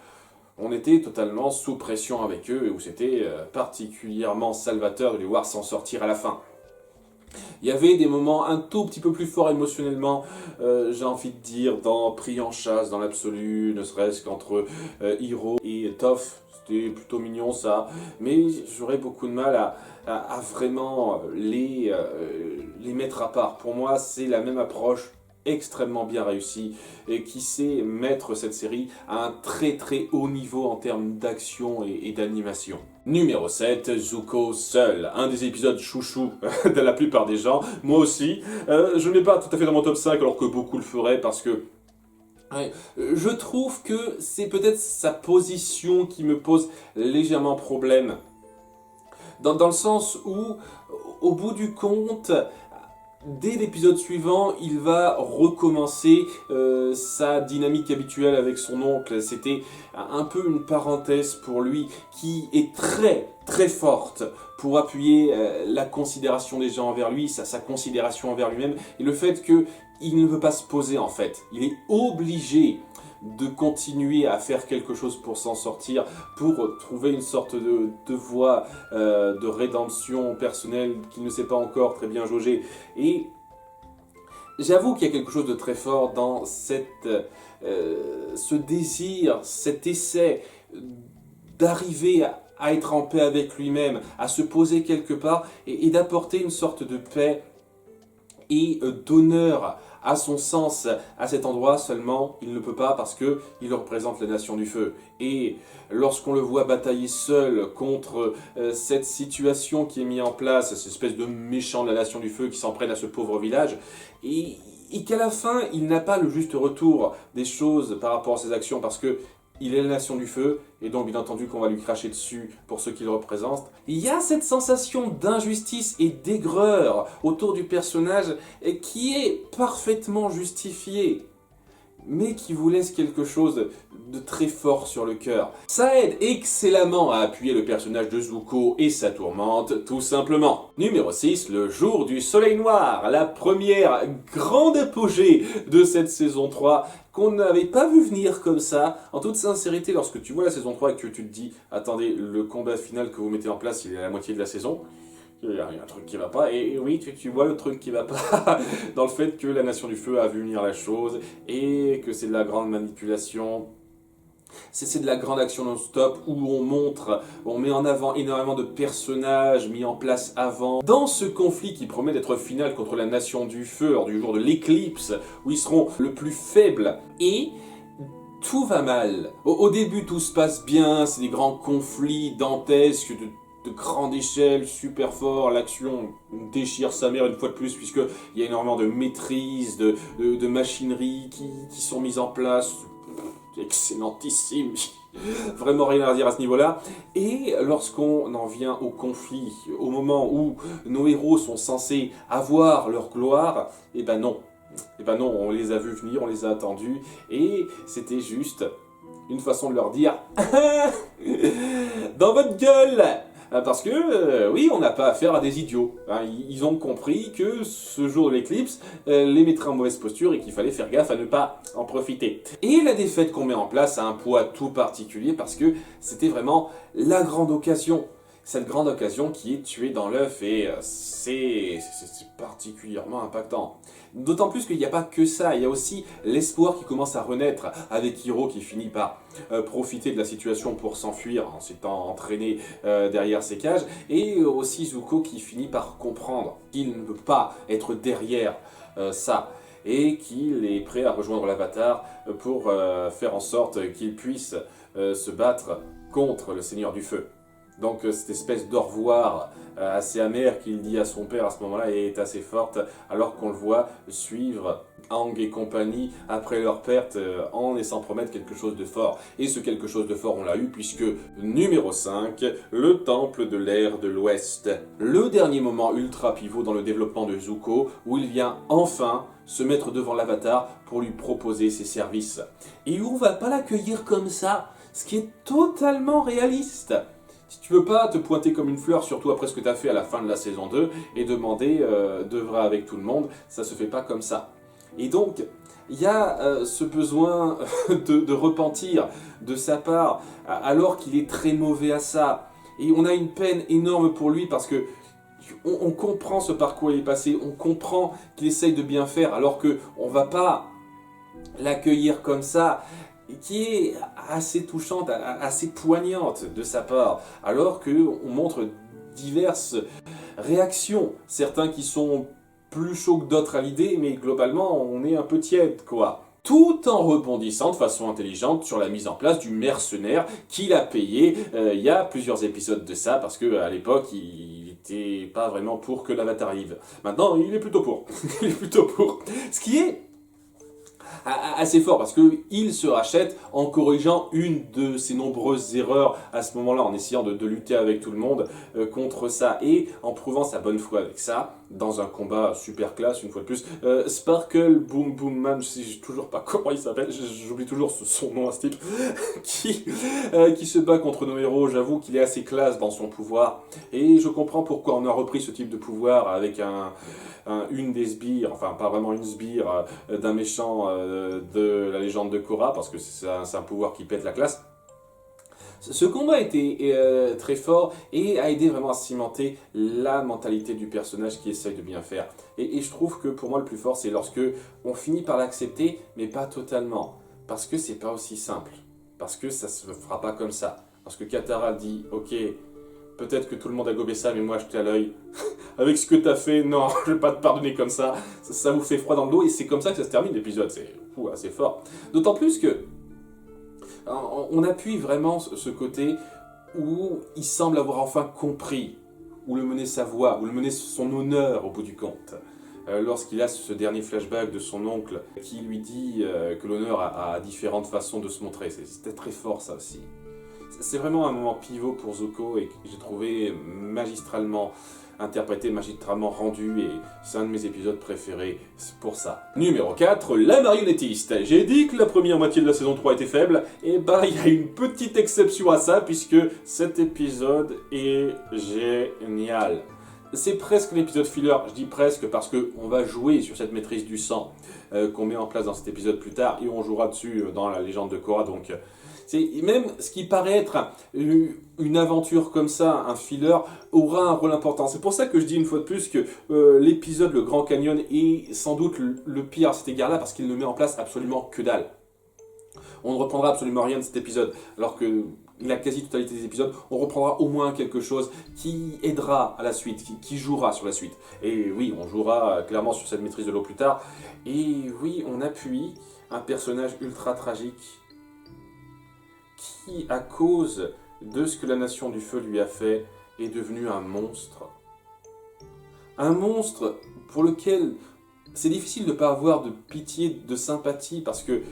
on était totalement sous pression avec eux, et où c'était particulièrement salvateur de les voir s'en sortir à la fin. Il y avait des moments un tout petit peu plus forts émotionnellement, j'ai envie de dire, dans Pris en chasse dans l'absolu, ne serait-ce qu'entre Hiro et Toph. C'était plutôt mignon ça, mais j'aurais beaucoup de mal à vraiment les mettre à part. Pour moi, c'est la même approche extrêmement bien réussie et qui sait mettre cette série à un très très haut niveau en termes d'action et d'animation. Numéro 7, Zuko seul, un des épisodes chouchou de la plupart des gens, moi aussi. Je ne mets pas tout à fait dans mon top 5 alors que beaucoup le feraient parce que ouais, je trouve que c'est peut-être sa position qui me pose légèrement problème. Dans le sens où, au bout du compte, dès l'épisode suivant, il va recommencer sa dynamique habituelle avec son oncle. C'était un peu une parenthèse pour lui qui est très très forte pour appuyer la considération des gens envers lui, sa considération envers lui-même, et le fait qu'il ne peut pas se poser en fait. Il est obligé de continuer à faire quelque chose pour s'en sortir, pour trouver une sorte de voie de rédemption personnelle qu'il ne sait pas encore très bien jauger. Et j'avoue qu'il y a quelque chose de très fort dans ce désir, cet essai d'arriver à être en paix avec lui-même, à se poser quelque part et d'apporter une sorte de paix et d'honneur à son sens à cet endroit. Seulement il ne peut pas parce qu'il représente la nation du feu. Et lorsqu'on le voit batailler seul contre cette situation qui est mise en place, cette espèce de méchant de la nation du feu qui s'en prenne à ce pauvre village, et qu'à la fin il n'a pas le juste retour des choses par rapport à ses actions parce que il est la nation du feu, et donc bien entendu qu'on va lui cracher dessus pour ce qu'il représente. Il y a cette sensation d'injustice et d'aigreur autour du personnage qui est parfaitement justifiée, mais qui vous laisse quelque chose de très fort sur le cœur. Ça aide excellemment à appuyer le personnage de Zuko et sa tourmente, tout simplement. Numéro 6, le jour du soleil noir, la première grande apogée de cette saison 3, qu'on n'avait pas vu venir comme ça. En toute sincérité, lorsque tu vois la saison 3 et que tu te dis « Attendez, le combat final que vous mettez en place, il est à la moitié de la saison », il y a un truc qui va pas, et oui, tu vois le truc qui va pas dans le fait que la Nation du Feu a vu venir la chose, et que c'est de la grande manipulation, c'est de la grande action non-stop, où on met en avant énormément de personnages mis en place avant. Dans ce conflit qui promet d'être final contre la Nation du Feu, lors du jour de l'éclipse, où ils seront le plus faibles, et tout va mal. Au début, tout se passe bien, c'est des grands conflits dantesques, de grande échelle, super fort, l'action déchire sa mère une fois de plus puisqu'il y a énormément de maîtrise, de machinerie qui sont mises en place, excellentissime, vraiment rien à dire à ce niveau-là. Et lorsqu'on en vient au conflit, au moment où nos héros sont censés avoir leur gloire, eh ben non, on les a vus venir, on les a attendus, et c'était juste une façon de leur dire « Dans votre gueule !» Parce que, oui, on n'a pas affaire à des idiots. Hein. Ils ont compris que ce jour de l'éclipse les mettrait en mauvaise posture et qu'il fallait faire gaffe à ne pas en profiter. Et la défaite qu'on met en place a un poids tout particulier parce que c'était vraiment la grande occasion. Cette grande occasion qui est tuée dans l'œuf et c'est particulièrement impactant. D'autant plus qu'il n'y a pas que ça, il y a aussi l'espoir qui commence à renaître avec Hiro qui finit par profiter de la situation pour s'enfuir en s'étant entraîné derrière ses cages, et aussi Zuko qui finit par comprendre qu'il ne peut pas être derrière ça et qu'il est prêt à rejoindre l'Avatar pour faire en sorte qu'il puisse se battre contre le Seigneur du Feu. Donc cette espèce d'au revoir assez amer qu'il dit à son père à ce moment-là est assez forte, alors qu'on le voit suivre Aang et compagnie après leur perte en laissant promettre quelque chose de fort. Et ce quelque chose de fort on l'a eu puisque numéro 5, le temple de l'ère de l'Ouest. Le dernier moment ultra pivot dans le développement de Zuko où il vient enfin se mettre devant l'Avatar pour lui proposer ses services. Et où on va pas l'accueillir comme ça, ce qui est totalement réaliste. Si tu veux pas te pointer comme une fleur, surtout après ce que tu as fait à la fin de la saison 2, et demander d'œuvrer avec tout le monde, ça se fait pas comme ça. Et donc, il y a ce besoin de repentir de sa part, alors qu'il est très mauvais à ça. Et on a une peine énorme pour lui parce que On comprend ce parcours il est passé, on comprend qu'il essaye de bien faire, alors qu'on ne va pas l'accueillir comme ça, qui est assez touchante, assez poignante de sa part, alors qu'on montre diverses réactions, certains qui sont plus chauds que d'autres à l'idée, mais globalement on est un peu tiède quoi. Tout en rebondissant de façon intelligente sur la mise en place du mercenaire qu'il a payé il y a plusieurs épisodes de ça, parce qu'à l'époque il était pas vraiment pour que l'Avatar arrive. Maintenant il est plutôt pour. Il est plutôt pour. Ce qui est assez fort parce qu'il se rachète en corrigeant une de ses nombreuses erreurs à ce moment-là, en essayant de lutter avec tout le monde contre ça et en prouvant sa bonne foi avec ça dans un combat super classe une fois de plus. Sparkle Boom Boom Man, je sais toujours pas comment il s'appelle, j'oublie toujours son nom à ce type, qui se bat contre nos héros. J'avoue qu'il est assez classe dans son pouvoir et je comprends pourquoi on a repris ce type de pouvoir avec une des sbires, enfin pas vraiment une sbire, d'un méchant de la légende de Korra, parce que c'est un pouvoir qui pète la classe. Ce combat était très fort et a aidé vraiment à cimenter la mentalité du personnage qui essaye de bien faire. Et je trouve que pour moi le plus fort c'est lorsque on finit par l'accepter, mais pas totalement. Parce que c'est pas aussi simple. Parce que ça se fera pas comme ça. Parce que Katara dit ok, peut-être que tout le monde a gobé ça, mais moi je t'ai à l'œil. Avec ce que t'as fait, non, je vais pas te pardonner comme ça. Ça vous fait froid dans le dos et c'est comme ça que ça se termine l'épisode. C'est assez fort. D'autant plus que on appuie vraiment ce côté où il semble avoir enfin compris où le menait sa voix, où le menait son honneur au bout du compte. Lorsqu'il a ce dernier flashback de son oncle qui lui dit que l'honneur a différentes façons de se montrer. C'était très fort ça aussi. C'est vraiment un moment pivot pour Zuko et que j'ai trouvé magistralement interprété, magistralement rendu, et c'est un de mes épisodes préférés pour ça. Numéro 4, la marionnettiste. J'ai dit que la première moitié de la saison 3 était faible, et bah il y a une petite exception à ça, puisque cet épisode est génial. C'est presque l'épisode filler, je dis presque parce qu'on va jouer sur cette maîtrise du sang qu'on met en place dans cet épisode plus tard, et on jouera dessus dans la légende de Korra, donc... C'est même ce qui paraît être une aventure comme ça, un filler, aura un rôle important. C'est pour ça que je dis une fois de plus que l'épisode Le Grand Canyon est sans doute le pire à cet égard-là, parce qu'il ne met en place absolument que dalle. On ne reprendra absolument rien de cet épisode, alors que la quasi-totalité des épisodes, on reprendra au moins quelque chose qui aidera à la suite, qui jouera sur la suite. Et oui, on jouera clairement sur cette maîtrise de l'eau plus tard. Et oui, on appuie un personnage ultra tragique qui, à cause de ce que la Nation du Feu lui a fait, est devenu un monstre. Un monstre pour lequel c'est difficile de ne pas avoir de pitié, de sympathie, parce que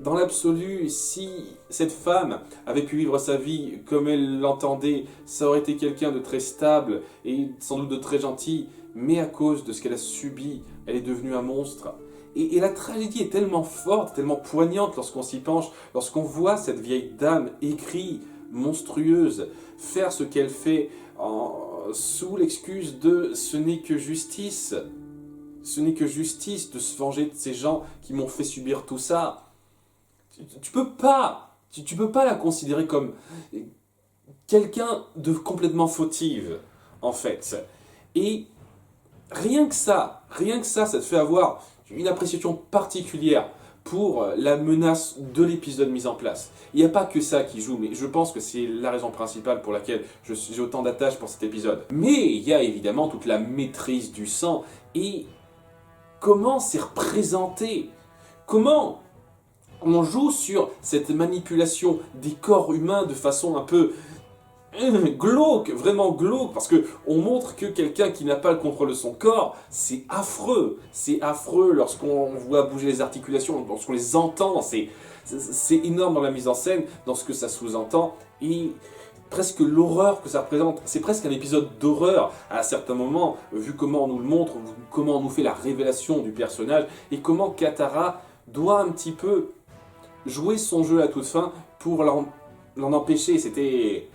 dans l'absolu, si cette femme avait pu vivre sa vie comme elle l'entendait, ça aurait été quelqu'un de très stable et sans doute de très gentil, mais à cause de ce qu'elle a subi, elle est devenue un monstre. Et la tragédie est tellement forte, tellement poignante lorsqu'on s'y penche, lorsqu'on voit cette vieille dame aigrie, monstrueuse, faire ce qu'elle fait sous l'excuse de « ce n'est que justice ». Ce n'est que justice de se venger de ces gens qui m'ont fait subir tout ça. Tu peux pas la considérer comme quelqu'un de complètement fautive, en fait. Et rien que ça, ça te fait avoir une appréciation particulière pour la menace de l'épisode mis en place. Il n'y a pas que ça qui joue, mais je pense que c'est la raison principale pour laquelle j'ai autant d'attache pour cet épisode. Mais il y a évidemment toute la maîtrise du sang et comment c'est représenté. Comment on joue sur cette manipulation des corps humains de façon un peu glauque, vraiment glauque, parce que on montre que quelqu'un qui n'a pas le contrôle de son corps, c'est affreux lorsqu'on voit bouger les articulations, lorsqu'on les entend, c'est énorme dans la mise en scène, dans ce que ça sous-entend, et presque l'horreur que ça représente. C'est presque un épisode d'horreur à certains moments, vu comment on nous le montre, comment on nous fait la révélation du personnage, et comment Katara doit un petit peu jouer son jeu à toute fin pour l'en empêcher. C'était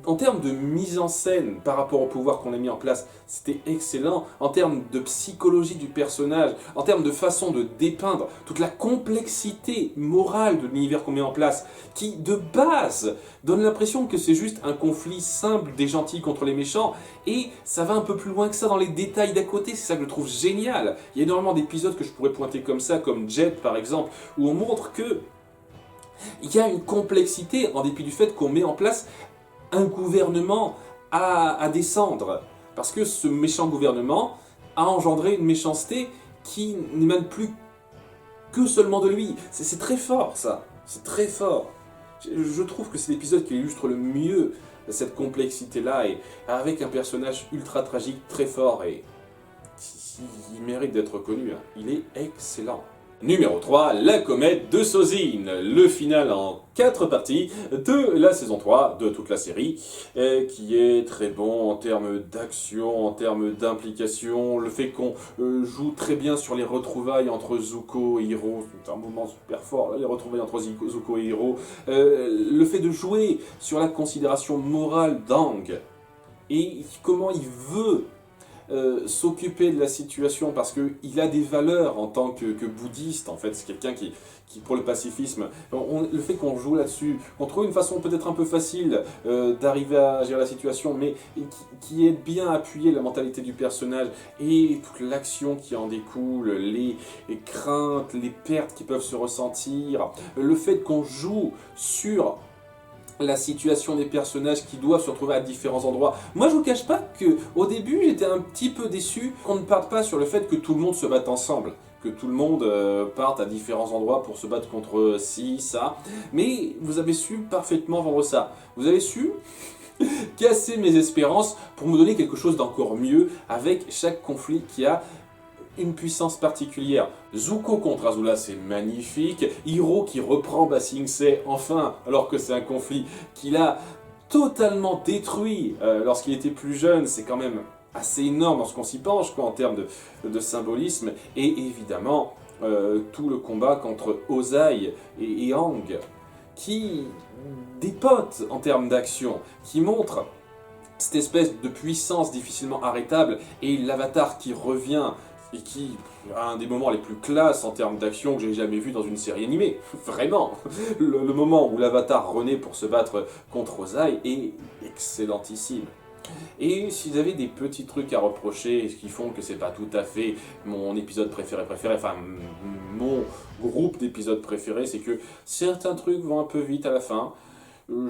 En termes de mise en scène par rapport au pouvoir qu'on a mis en place, c'était excellent. En termes de psychologie du personnage, en termes de façon de dépeindre toute la complexité morale de l'univers qu'on met en place, qui de base donne l'impression que c'est juste un conflit simple des gentils contre les méchants, et ça va un peu plus loin que ça dans les détails d'à côté, c'est ça que je trouve génial. Il y a énormément d'épisodes que je pourrais pointer comme ça, comme Jet par exemple, où on montre que il y a une complexité en dépit du fait qu'on met en place un gouvernement à descendre. Parce que ce méchant gouvernement a engendré une méchanceté qui n'émane plus que seulement de lui. C'est très fort ça, c'est très fort. Je trouve que c'est l'épisode qui illustre le mieux cette complexité-là, et avec un personnage ultra tragique, très fort, et il mérite d'être connu, hein. Il est excellent. Numéro 3, la comète de Sozin, le final en 4 parties de la saison 3 de toute la série, qui est très bon en termes d'action, en termes d'implication, le fait qu'on joue très bien sur les retrouvailles entre Zuko et Hiro, c'est un moment super fort, là, les retrouvailles entre Zuko et Hiro, le fait de jouer sur la considération morale d'Aang, et comment il veut s'occuper de la situation parce qu'il a des valeurs en tant que bouddhiste, en fait, c'est quelqu'un qui pour le pacifisme, le fait qu'on joue là-dessus, qu'on trouve une façon peut-être un peu facile d'arriver à gérer la situation, mais qui aide bien à appuyer la mentalité du personnage et toute l'action qui en découle, les craintes, les pertes qui peuvent se ressentir, le fait qu'on joue sur la situation des personnages qui doivent se retrouver à différents endroits. Moi, je vous cache pas que au début, j'étais un petit peu déçu qu'on ne parte pas sur le fait que tout le monde se batte ensemble, que tout le monde parte à différents endroits pour se battre contre ci, ça. Mais vous avez su parfaitement vendre ça. Vous avez su casser mes espérances pour me donner quelque chose d'encore mieux avec chaque conflit qui a une puissance particulière. Zuko contre Azula, c'est magnifique. Hiro qui reprend Ba Sing Se, enfin, alors que c'est un conflit qu'il a totalement détruit lorsqu'il était plus jeune, c'est quand même assez énorme lorsqu'on s'y penche, quoi, en termes de symbolisme. Et évidemment, tout le combat contre Ozai et Aang, qui dépote en termes d'action, qui montre cette espèce de puissance difficilement arrêtable, et l'avatar qui revient et qui a un des moments les plus classes en termes d'action que j'ai jamais vu dans une série animée. Vraiment, le moment où l'avatar renaît pour se battre contre Ozai est excellentissime. Et si vous avez des petits trucs à reprocher, ce qui font que c'est pas tout à fait mon épisode préféré, enfin mon groupe d'épisodes préférés, c'est que certains trucs vont un peu vite à la fin.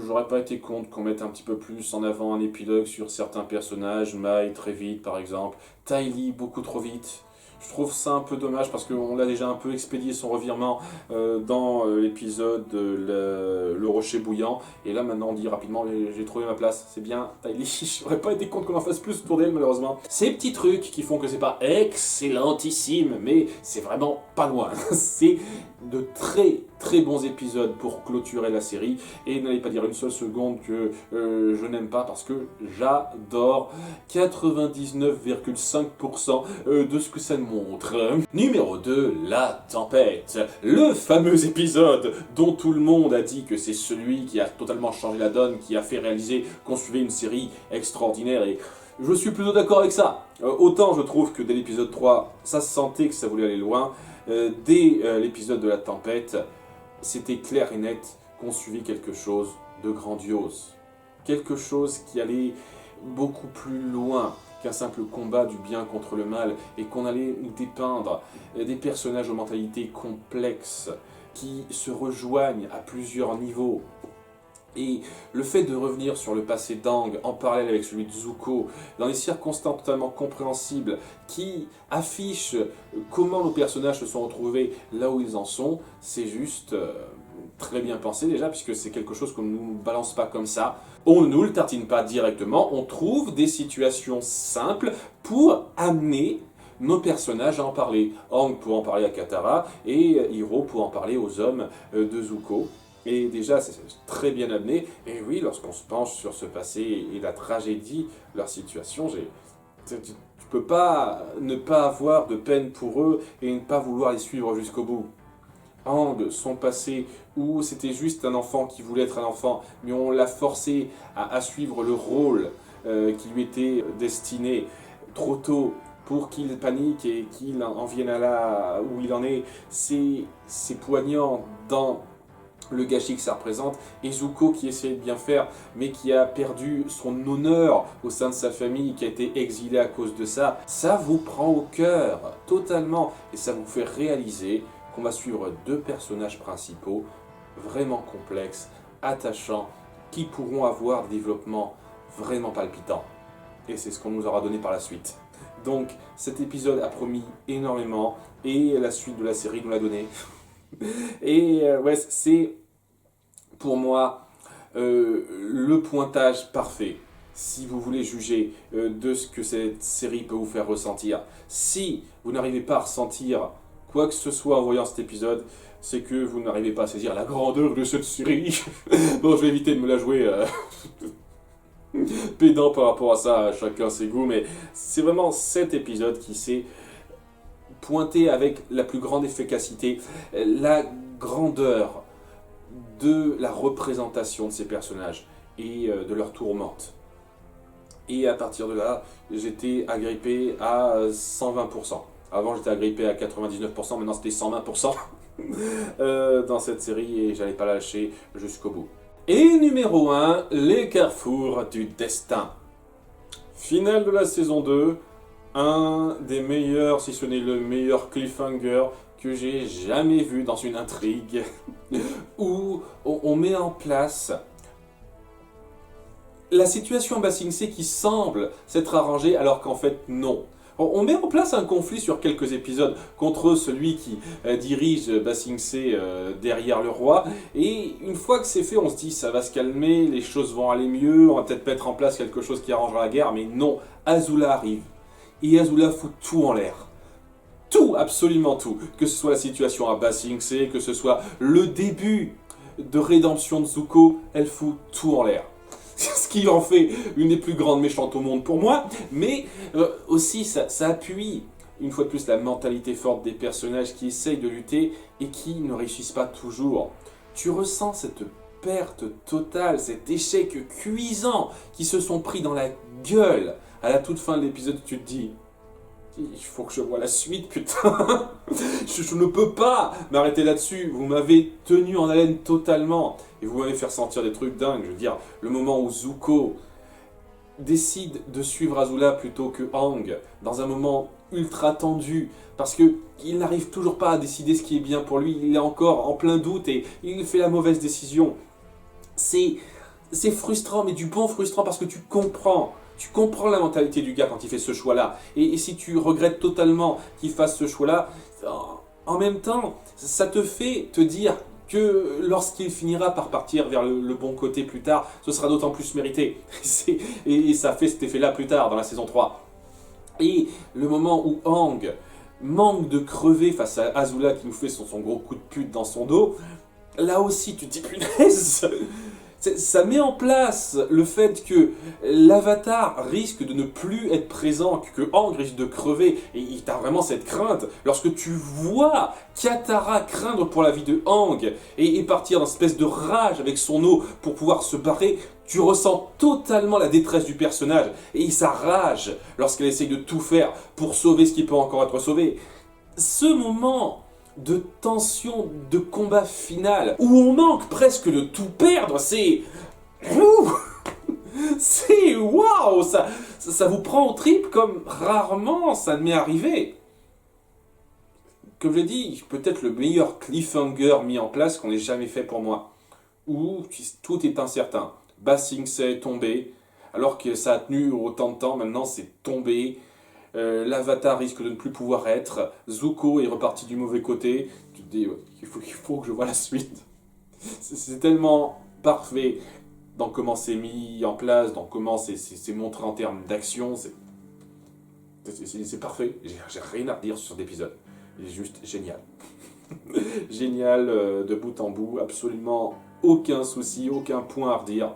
J'aurais pas été contre qu'on mette un petit peu plus en avant un épilogue sur certains personnages, Mai très vite par exemple, Ty Lee beaucoup trop vite. Je trouve ça un peu dommage parce qu'on l'a déjà un peu expédié son revirement dans l'épisode Le Rocher Bouillant. Et là maintenant on dit rapidement j'ai trouvé ma place, c'est bien, Ty Lee, j'aurais pas été contre qu'on en fasse plus autour d'elle malheureusement. Ces petits trucs qui font que c'est pas excellentissime, mais c'est vraiment pas loin. C'est de très bons épisodes pour clôturer la série, et n'allez pas dire une seule seconde que je n'aime pas, parce que j'adore 99,5% de ce que ça nous montre. Numéro 2, la tempête. Le fameux épisode dont tout le monde a dit que c'est celui qui a totalement changé la donne, qui a fait réaliser qu'on suivait une série extraordinaire, et je suis plutôt d'accord avec ça. Autant je trouve que dès l'épisode 3, ça se sentait que ça voulait aller loin. Dès l'épisode de la tempête, c'était clair et net qu'on suivait quelque chose de grandiose. Quelque chose qui allait beaucoup plus loin qu'un simple combat du bien contre le mal, et qu'on allait nous dépeindre des personnages aux mentalités complexes qui se rejoignent à plusieurs niveaux. Et le fait de revenir sur le passé d'Aang en parallèle avec celui de Zuko, dans des circonstances totalement compréhensibles, qui affichent comment nos personnages se sont retrouvés là où ils en sont, c'est juste très bien pensé déjà, puisque c'est quelque chose qu'on ne nous balance pas comme ça. On ne nous le tartine pas directement, on trouve des situations simples pour amener nos personnages à en parler. Aang pour en parler à Katara, et Hiro pour en parler aux hommes de Zuko. Et déjà, c'est très bien amené. Et oui, lorsqu'on se penche sur ce passé et la tragédie, leur situation, tu peux pas ne pas avoir de peine pour eux et ne pas vouloir les suivre jusqu'au bout. Aang, son passé, où c'était juste un enfant qui voulait être un enfant, mais on l'a forcé à suivre le rôle qui lui était destiné trop tôt pour qu'il panique et qu'il en vienne à là où il en est. C'est poignant dans le gâchis que ça représente, et Zuko qui essayait de bien faire, mais qui a perdu son honneur au sein de sa famille, qui a été exilé à cause de ça. Ça vous prend au cœur, totalement, et ça vous fait réaliser qu'on va suivre deux personnages principaux, vraiment complexes, attachants, qui pourront avoir des développements vraiment palpitants. Et c'est ce qu'on nous aura donné par la suite. Donc cet épisode a promis énormément, et la suite de la série nous l'a donné. Et ouais, c'est pour moi le pointage parfait si vous voulez juger de ce que cette série peut vous faire ressentir. Si vous n'arrivez pas à ressentir quoi que ce soit en voyant cet épisode, c'est que vous n'arrivez pas à saisir la grandeur de cette série. Bon, je vais éviter de me la jouer pédant par rapport à ça, chacun ses goûts, mais c'est vraiment cet épisode qui s'est pointé avec la plus grande efficacité, la grandeur de la représentation de ces personnages et de leur tourmente. Et à partir de là, j'étais agrippé à 120%. Avant, j'étais agrippé à 99%, maintenant c'était 120% dans cette série, et j'allais pas la lâcher jusqu'au bout. Et numéro 1, les carrefours du destin. Finale de la saison 2, un des meilleurs, si ce n'est le meilleur cliffhanger que j'ai jamais vu dans une intrigue, où on met en place la situation Ba Sing Se qui semble s'être arrangée alors qu'en fait non. On met en place un conflit sur quelques épisodes contre celui qui dirige Ba Sing Se derrière le roi, et une fois que c'est fait, on se dit ça va se calmer, les choses vont aller mieux, on va peut-être mettre en place quelque chose qui arrangera la guerre, mais non, Azula arrive. Et Azula fout tout en l'air. Tout, absolument tout. Que ce soit la situation à Ba Sing Se, que ce soit le début de rédemption de Zuko, elle fout tout en l'air. Ce qui en fait une des plus grandes méchantes au monde pour moi, mais aussi ça appuie une fois de plus la mentalité forte des personnages qui essayent de lutter et qui ne réussissent pas toujours. Tu ressens cette perte totale, cet échec cuisant qui se sont pris dans la gueule à la toute fin de l'épisode. Tu te dis, il faut que je vois la suite, putain. je ne peux pas m'arrêter là-dessus. Vous m'avez tenu en haleine totalement. Et vous m'avez fait sentir des trucs dingues. Je veux dire, le moment où Zuko décide de suivre Azula plutôt que Aang, dans un moment ultra tendu, parce qu'il n'arrive toujours pas à décider ce qui est bien pour lui. Il est encore en plein doute et il fait la mauvaise décision. C'est frustrant, mais du bon frustrant, parce que tu comprends la mentalité du gars quand il fait ce choix-là. Et si tu regrettes totalement qu'il fasse ce choix-là, en même temps, ça te fait te dire que lorsqu'il finira par partir vers le bon côté plus tard, ce sera d'autant plus mérité. Et ça fait cet effet-là plus tard, dans la saison 3. Et le moment où Aang manque de crever face à Azula qui nous fait son gros coup de pute dans son dos, là aussi tu te dis punaise. Ça met en place le fait que l'avatar risque de ne plus être présent, que Aang risque de crever, et tu as vraiment cette crainte. Lorsque tu vois Katara craindre pour la vie de Aang et partir dans une espèce de rage avec son eau pour pouvoir se barrer, tu ressens totalement la détresse du personnage et sa rage lorsqu'elle essaye de tout faire pour sauver ce qui peut encore être sauvé. Ce moment de tension, de combat final, où on manque presque de tout perdre, c'est waouh, ça vous prend au tripes comme rarement ça ne m'est arrivé. Comme je l'ai dit, peut-être le meilleur cliffhanger mis en place qu'on ait jamais fait pour moi, où tout est incertain. Ba Sing Se est tombé, alors que ça a tenu autant de temps, maintenant c'est tombé. L'avatar risque de ne plus pouvoir être. Zuko est reparti du mauvais côté. Tu te dis, ouais, il faut que je vois la suite. C'est tellement parfait dans comment c'est mis en place, dans comment c'est montré en termes d'action. C'est parfait. J'ai rien à redire sur cet épisode. Il est juste génial. Génial de bout en bout. Absolument aucun souci, aucun point à redire.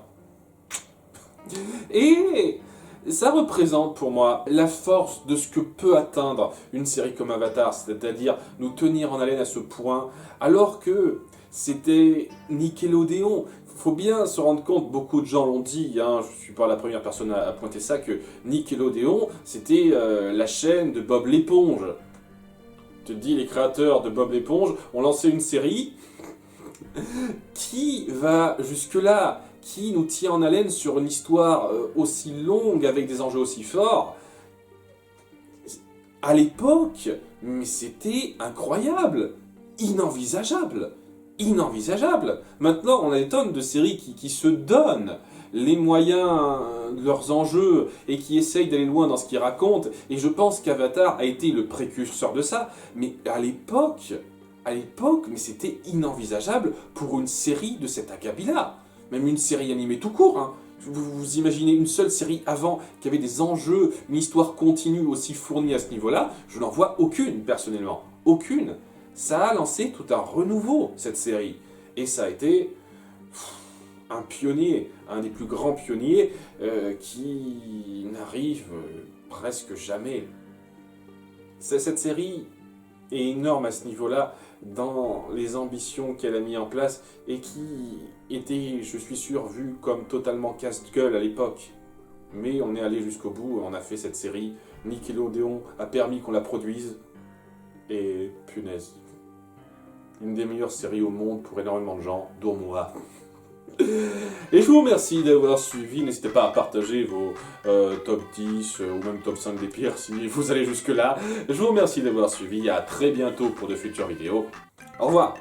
Et Ça représente pour moi la force de ce que peut atteindre une série comme Avatar, c'est-à-dire nous tenir en haleine à ce point, alors que c'était Nickelodeon. Faut bien se rendre compte, beaucoup de gens l'ont dit, hein, je suis pas la première personne à pointer ça, que Nickelodeon, c'était la chaîne de Bob l'éponge. Je te dis, les créateurs de Bob l'éponge ont lancé une série qui va jusque-là, qui nous tient en haleine sur une histoire aussi longue, avec des enjeux aussi forts. À l'époque, mais c'était incroyable, inenvisageable. Inenvisageable. Maintenant, on a des tonnes de séries qui se donnent les moyens de leurs enjeux et qui essayent d'aller loin dans ce qu'ils racontent. Et je pense qu'Avatar a été le précurseur de ça. Mais à l'époque, mais c'était inenvisageable pour une série de cet acabit-là. Même une série animée tout court, hein. Vous imaginez une seule série avant qui avait des enjeux, une histoire continue aussi fournie à ce niveau-là? Je n'en vois aucune, personnellement. Aucune. Ça a lancé tout un renouveau, cette série. Et ça a été un pionnier, un des plus grands pionniers qui n'arrive presque jamais. Cette série est énorme à ce niveau-là, dans les ambitions qu'elle a mis en place, et qui était, je suis sûr, vue comme totalement casse-gueule à l'époque. Mais on est allé jusqu'au bout, on a fait cette série, Nickelodeon a permis qu'on la produise, et punaise. Une des meilleures séries au monde pour énormément de gens, dont moi. Et je vous remercie d'avoir suivi, n'hésitez pas à partager vos top 10 ou même top 5 des pires si vous allez jusque là. Je vous remercie d'avoir suivi, à très bientôt pour de futures vidéos. Au revoir.